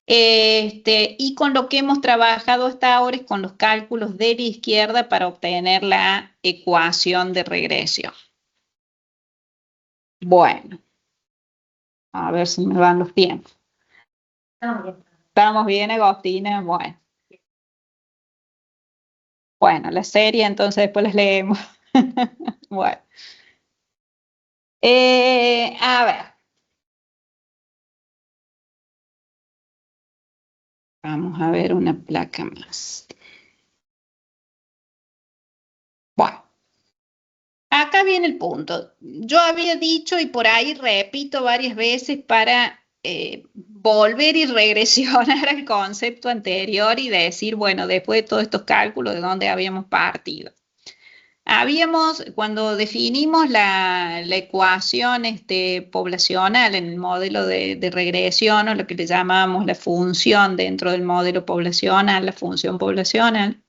y con lo que hemos trabajado hasta ahora es con los cálculos de la izquierda para obtener la ecuación de regresión. Bueno, a ver si me van los tiempos. ¿Estamos bien, Agostina? Bueno. Bueno, la serie entonces después las leemos. Bueno. A ver. Vamos a ver una placa más. Bueno. Acá viene el punto. Yo había dicho y por ahí repito varias veces para volver y regresionar al concepto anterior y decir, bueno, después de todos estos cálculos, ¿de dónde habíamos partido? Cuando definimos la ecuación poblacional en el modelo de regresión, o lo que le llamamos la función dentro del modelo poblacional, la función poblacional,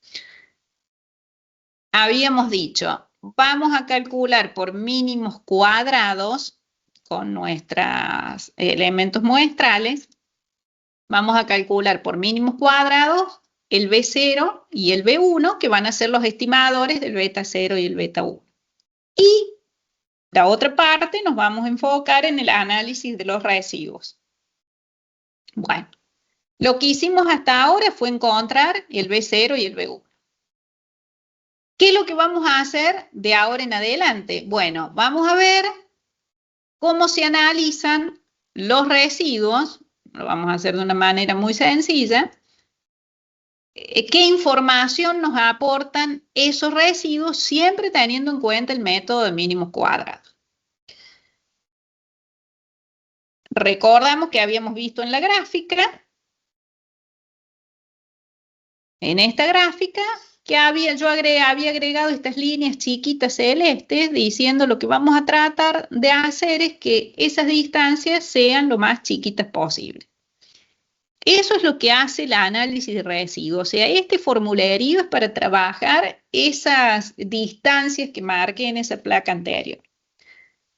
habíamos dicho, vamos a calcular por mínimos cuadrados con nuestros elementos muestrales, vamos a calcular por mínimos cuadrados el B0 y el B1, que van a ser los estimadores del beta 0 y el beta 1. Y la otra parte nos vamos a enfocar en el análisis de los residuos. Bueno, lo que hicimos hasta ahora fue encontrar el B0 y el B1. ¿Qué es lo que vamos a hacer de ahora en adelante? Bueno, vamos a ver cómo se analizan los residuos. Lo vamos a hacer de una manera muy sencilla. ¿Qué información nos aportan esos residuos siempre teniendo en cuenta el método de mínimos cuadrados? Recordamos que habíamos visto en la gráfica en esta gráfica que yo había agregado estas líneas chiquitas celestes diciendo lo que vamos a tratar de hacer es que esas distancias sean lo más chiquitas posible. Eso es lo que hace el análisis de residuos. O sea, este formulario es para trabajar esas distancias que marqué en esa placa anterior.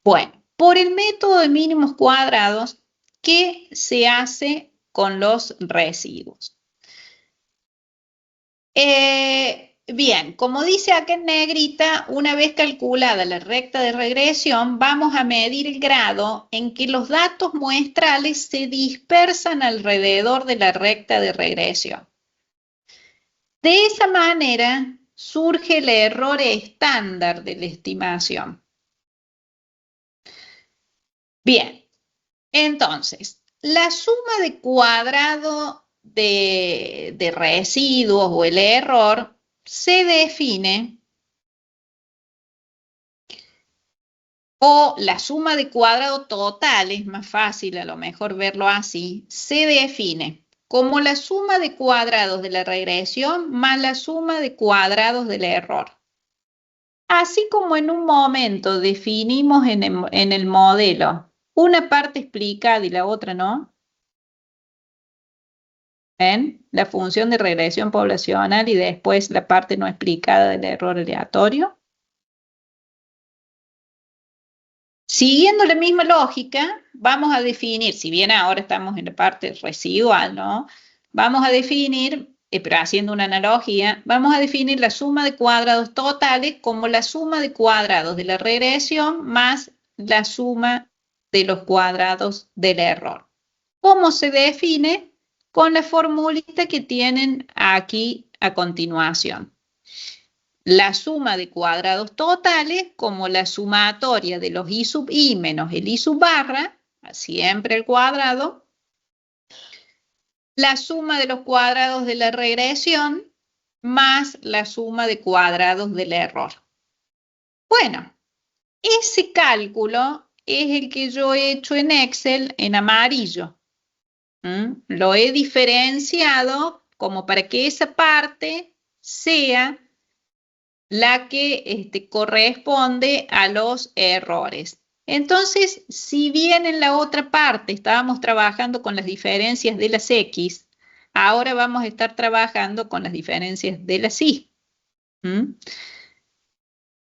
Bueno, por el método de mínimos cuadrados, ¿qué se hace con los residuos? Bien, como dice acá en negrita, una vez calculada la recta de regresión, vamos a medir el grado en que los datos muestrales se dispersan alrededor de la recta de regresión. De esa manera surge el error estándar de la estimación. Bien, entonces, la suma de cuadrado de residuos o el error se define, o la suma de cuadrado total, es más fácil a lo mejor verlo así, se define como la suma de cuadrados de la regresión más la suma de cuadrados del error. Así como en un momento definimos en el modelo una parte explicada y la otra no, ¿ven? La función de regresión poblacional y después la parte no explicada del error aleatorio. Siguiendo la misma lógica, vamos a definir, si bien ahora estamos en la parte residual, ¿no? Vamos a definir, pero haciendo una analogía, vamos a definir la suma de cuadrados totales como la suma de cuadrados de la regresión más la suma de los cuadrados del error. ¿Cómo se define? Con la formulita que tienen aquí a continuación. La suma de cuadrados totales como la sumatoria de los I sub I menos el I sub barra, siempre al cuadrado. La suma de los cuadrados de la regresión más la suma de cuadrados del error. Bueno, ese cálculo es el que yo he hecho en Excel en amarillo. Lo he diferenciado como para que esa parte sea la que corresponde a los errores. Entonces, si bien en la otra parte estábamos trabajando con las diferencias de las X, ahora vamos a estar trabajando con las diferencias de las Y.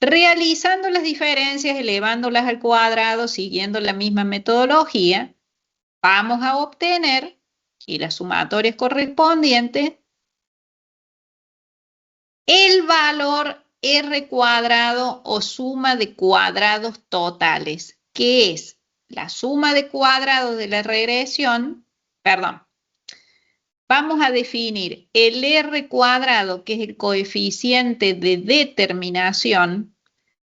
Realizando las diferencias, elevándolas al cuadrado, siguiendo la misma metodología, vamos a obtener, y las sumatorias correspondientes, el valor R cuadrado o suma de cuadrados totales, que es la suma de cuadrados de la regresión, perdón, vamos a definir el R cuadrado, que es el coeficiente de determinación,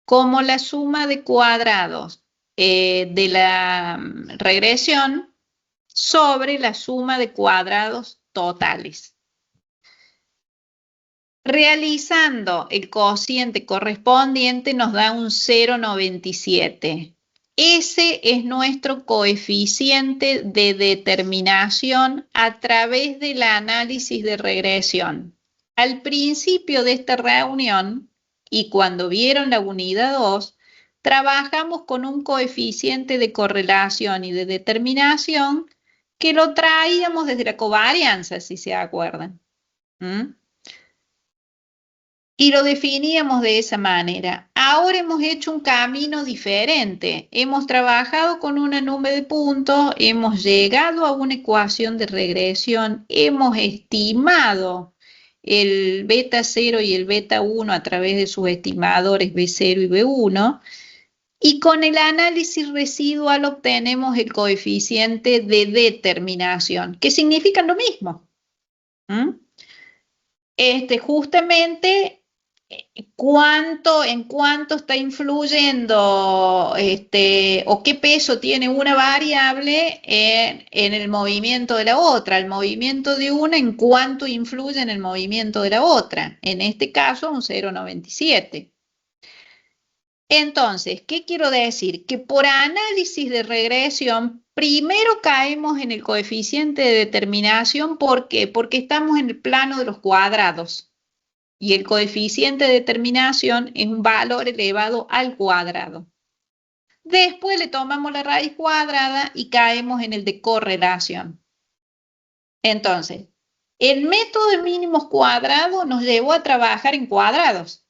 como la suma de cuadrados de la regresión sobre la suma de cuadrados totales. Realizando el cociente correspondiente nos da un 0,97. Ese es nuestro coeficiente de determinación a través del análisis de regresión. Al principio de esta reunión y cuando vieron la unidad 2, trabajamos con un coeficiente de correlación y de determinación que lo traíamos desde la covarianza, si se acuerdan. Y lo definíamos de esa manera. Ahora hemos hecho un camino diferente. Hemos trabajado con una nube de puntos, hemos llegado a una ecuación de regresión, hemos estimado el beta 0 y el beta 1 a través de sus estimadores B0 y B1, y con el análisis residual obtenemos el coeficiente de determinación, que significan lo mismo. Justamente en cuánto está influyendo o qué peso tiene una variable en el movimiento de la otra, el movimiento de una en cuánto influye en el movimiento de la otra, en este caso un 0,97. Entonces, ¿qué quiero decir? Que por análisis de regresión primero caemos en el coeficiente de determinación. ¿Por qué? Porque estamos en el plano de los cuadrados. Y el coeficiente de determinación es un valor elevado al cuadrado. Después le tomamos la raíz cuadrada y caemos en el de correlación. Entonces, el método de mínimos cuadrados nos llevó a trabajar en cuadrados.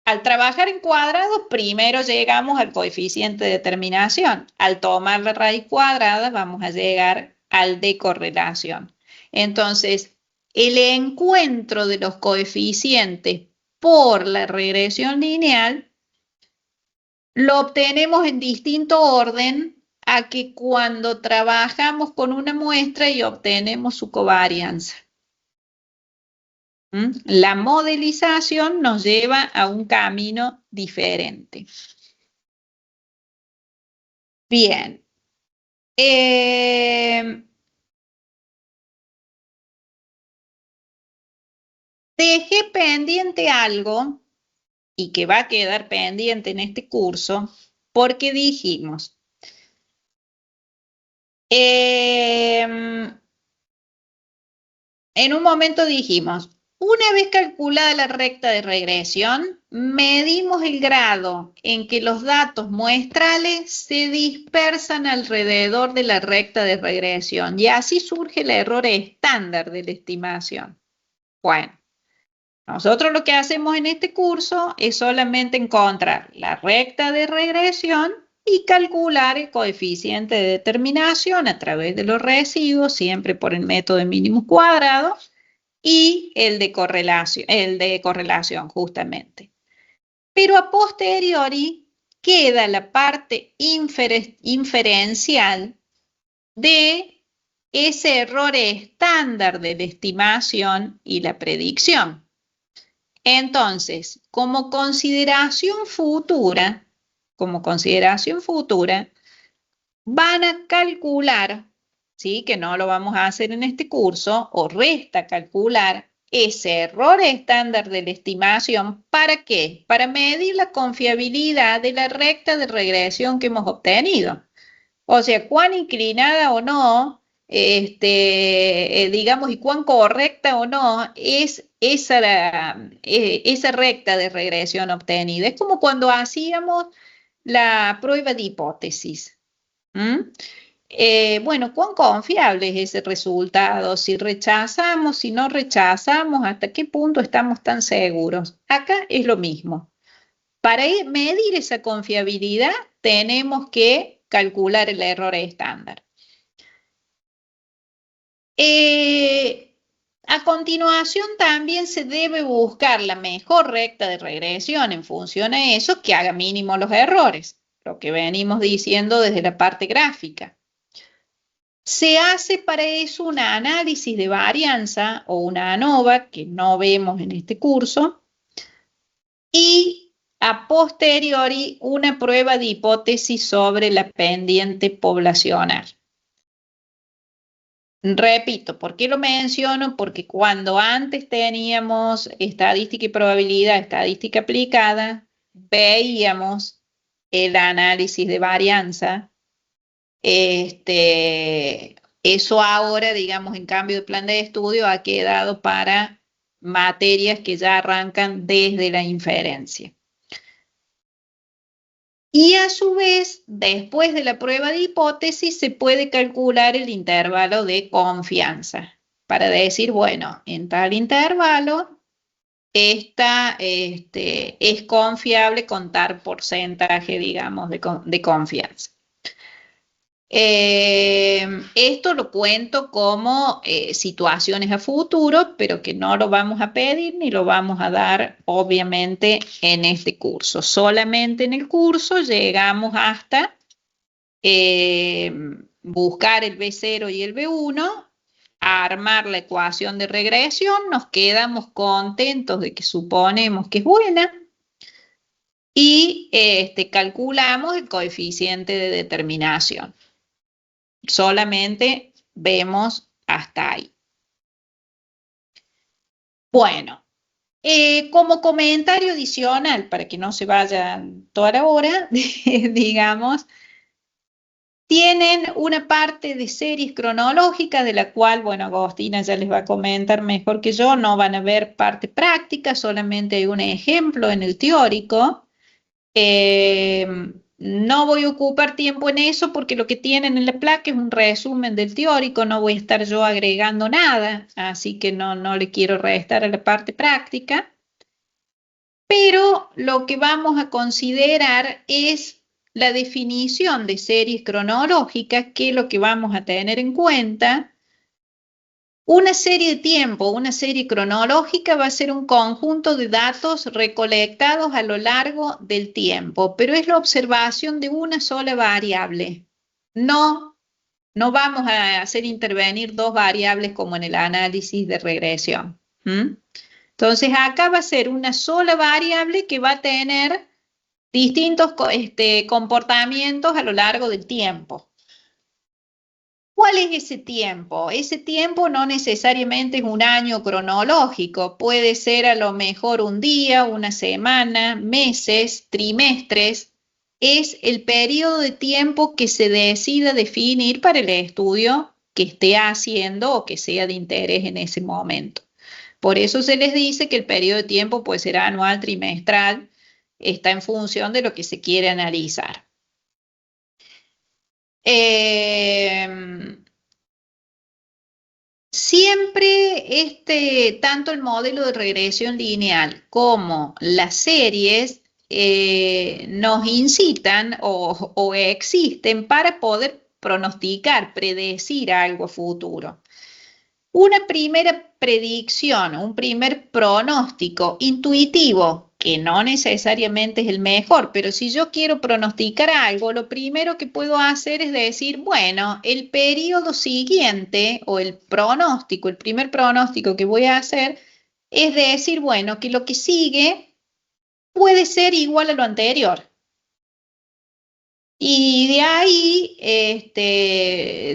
Al trabajar en cuadrados, primero llegamos al coeficiente de determinación. Al tomar la raíz cuadrada, vamos a llegar al de correlación. Entonces, el encuentro de los coeficientes por la regresión lineal lo obtenemos en distinto orden a que cuando trabajamos con una muestra y obtenemos su covarianza. La modelización nos lleva a un camino diferente. Bien. Dejé pendiente algo y que va a quedar pendiente en este curso porque dijimos, en un momento dijimos, una vez calculada la recta de regresión, medimos el grado en que los datos muestrales se dispersan alrededor de la recta de regresión y así surge el error estándar de la estimación. Bueno, nosotros lo que hacemos en este curso es solamente encontrar la recta de regresión y calcular el coeficiente de determinación a través de los residuos, siempre por el método de mínimos cuadrados, y el de correlación justamente. Pero a posteriori queda la parte inferencial de ese error estándar de la estimación y la predicción. Entonces, como consideración futura, van a calcular, ¿sí? Que no lo vamos a hacer en este curso, o resta calcular ese error estándar de la estimación. ¿Para qué? Para medir la confiabilidad de la recta de regresión que hemos obtenido. O sea, cuán inclinada o no, digamos, y cuán correcta o no es esa recta de regresión obtenida. Es como cuando hacíamos la prueba de hipótesis. Bueno, ¿cuán confiable es ese resultado? Si rechazamos, si no rechazamos, ¿hasta qué punto estamos tan seguros? Acá es lo mismo. Para medir esa confiabilidad tenemos que calcular el error estándar. A continuación también se debe buscar la mejor recta de regresión en función a eso que haga mínimo los errores, lo que venimos diciendo desde la parte gráfica. Se hace para eso un análisis de varianza o una ANOVA, que no vemos en este curso, y a posteriori una prueba de hipótesis sobre la pendiente poblacional. Repito, ¿por qué lo menciono? Porque cuando antes teníamos estadística y probabilidad, estadística aplicada, veíamos el análisis de varianza. Eso ahora, digamos, en cambio de plan de estudio, ha quedado para materias que ya arrancan desde la inferencia. Y a su vez, después de la prueba de hipótesis, se puede calcular el intervalo de confianza para decir, bueno, en tal intervalo es confiable con tal porcentaje, digamos, de confianza. Esto lo cuento como situaciones a futuro, pero que no lo vamos a pedir ni lo vamos a dar, obviamente, en este curso. Solamente en el curso llegamos hasta buscar el B0 y el B1, a armar la ecuación de regresión, nos quedamos contentos de que suponemos que es buena y calculamos el coeficiente de determinación. Solamente vemos hasta ahí. Bueno, como comentario adicional, para que no se vayan toda la hora, digamos, Tienen una parte de series cronológicas, de la cual, bueno, Agostina ya les va a comentar mejor que yo, no van a ver parte práctica, solamente hay un ejemplo en el teórico. No voy a ocupar tiempo en eso porque lo que tienen en la placa es un resumen del teórico, no voy a estar yo agregando nada, así que no le quiero restar a la parte práctica. Pero lo que vamos a considerar es la definición de series cronológicas, que es lo que vamos a tener en cuenta. Una serie de tiempo, una serie cronológica va a ser un conjunto de datos recolectados a lo largo del tiempo, pero es la observación de una sola variable. No vamos a hacer intervenir dos variables como en el análisis de regresión. Entonces acá va a ser una sola variable que va a tener distintos comportamientos a lo largo del tiempo. ¿Cuál es ese tiempo? Ese tiempo no necesariamente es un año cronológico, puede ser a lo mejor un día, una semana, meses, trimestres. Es el periodo de tiempo que se decida definir para el estudio que esté haciendo o que sea de interés en ese momento. Por eso se les dice que el periodo de tiempo puede ser anual, trimestral, está en función de lo que se quiere analizar. Siempre tanto el modelo de regresión lineal como las series nos incitan o existen para poder pronosticar, predecir algo futuro. Una primera predicción, un primer pronóstico intuitivo, que no necesariamente es el mejor, pero si yo quiero pronosticar algo, lo primero que puedo hacer es decir, bueno, el periodo siguiente o el pronóstico, el primer pronóstico que voy a hacer es decir, bueno, que lo que sigue puede ser igual a lo anterior. Y de ahí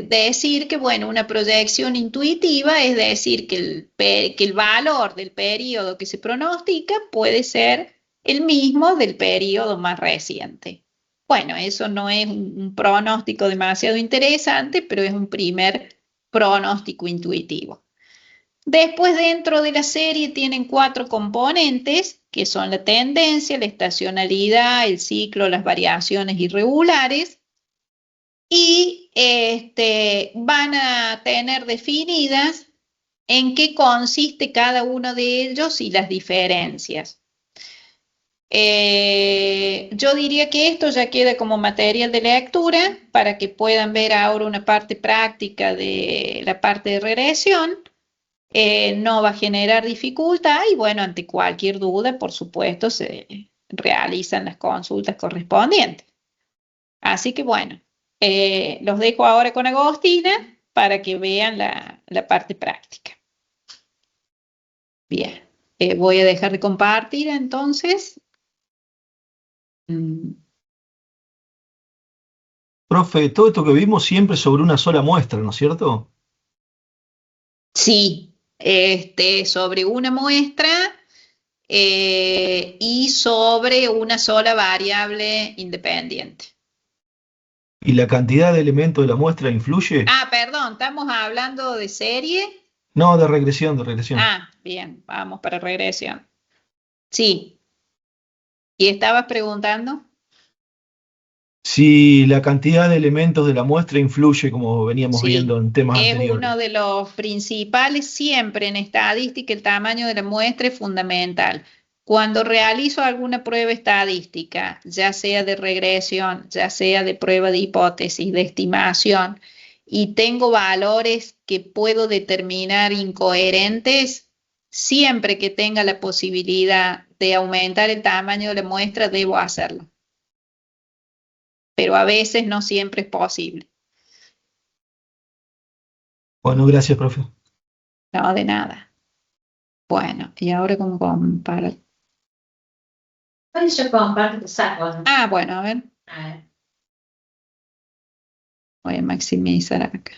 decir que, bueno, una proyección intuitiva es decir que el valor del periodo que se pronostica puede ser el mismo del periodo más reciente. Bueno, eso no es un pronóstico demasiado interesante, pero es un primer pronóstico intuitivo. Después, dentro de la serie tienen 4 componentes, que son la tendencia, la estacionalidad, el ciclo, las variaciones irregulares, y van a tener definidas en qué consiste cada uno de ellos y las diferencias. Yo diría que esto ya queda como material de lectura para que puedan ver ahora una parte práctica de la parte de regresión. No va a generar dificultad y bueno, ante cualquier duda, por supuesto, se realizan las consultas correspondientes. Así que bueno, los dejo ahora con Agostina para que vean la parte práctica. Bien, voy a dejar de compartir entonces. Profe, todo esto que vimos siempre sobre una sola muestra, ¿no es cierto? Sí, sobre una muestra y sobre una sola variable independiente. ¿Y la cantidad de elementos de la muestra influye? Ah, perdón, ¿estamos hablando de serie? No, de regresión, de regresión. Ah, bien, vamos para regresión. Sí. ¿Y estabas preguntando? Si la cantidad de elementos de la muestra influye, como veníamos viendo Sí, en temas es anteriores. uno de los principales. Siempre en estadística el tamaño de la muestra es fundamental. Cuando realizo alguna prueba estadística, ya sea de regresión, ya sea de prueba de hipótesis, de estimación, y tengo valores que puedo determinar incoherentes, siempre que tenga la posibilidad de aumentar el tamaño de la muestra, debo hacerlo. Pero a veces no siempre es posible. Bueno, gracias, profe. No, de nada. Bueno, y ahora como comparo. Yo comparto tu saco, ¿no? Ah, bueno, a ver. A ver. Voy a maximizar acá.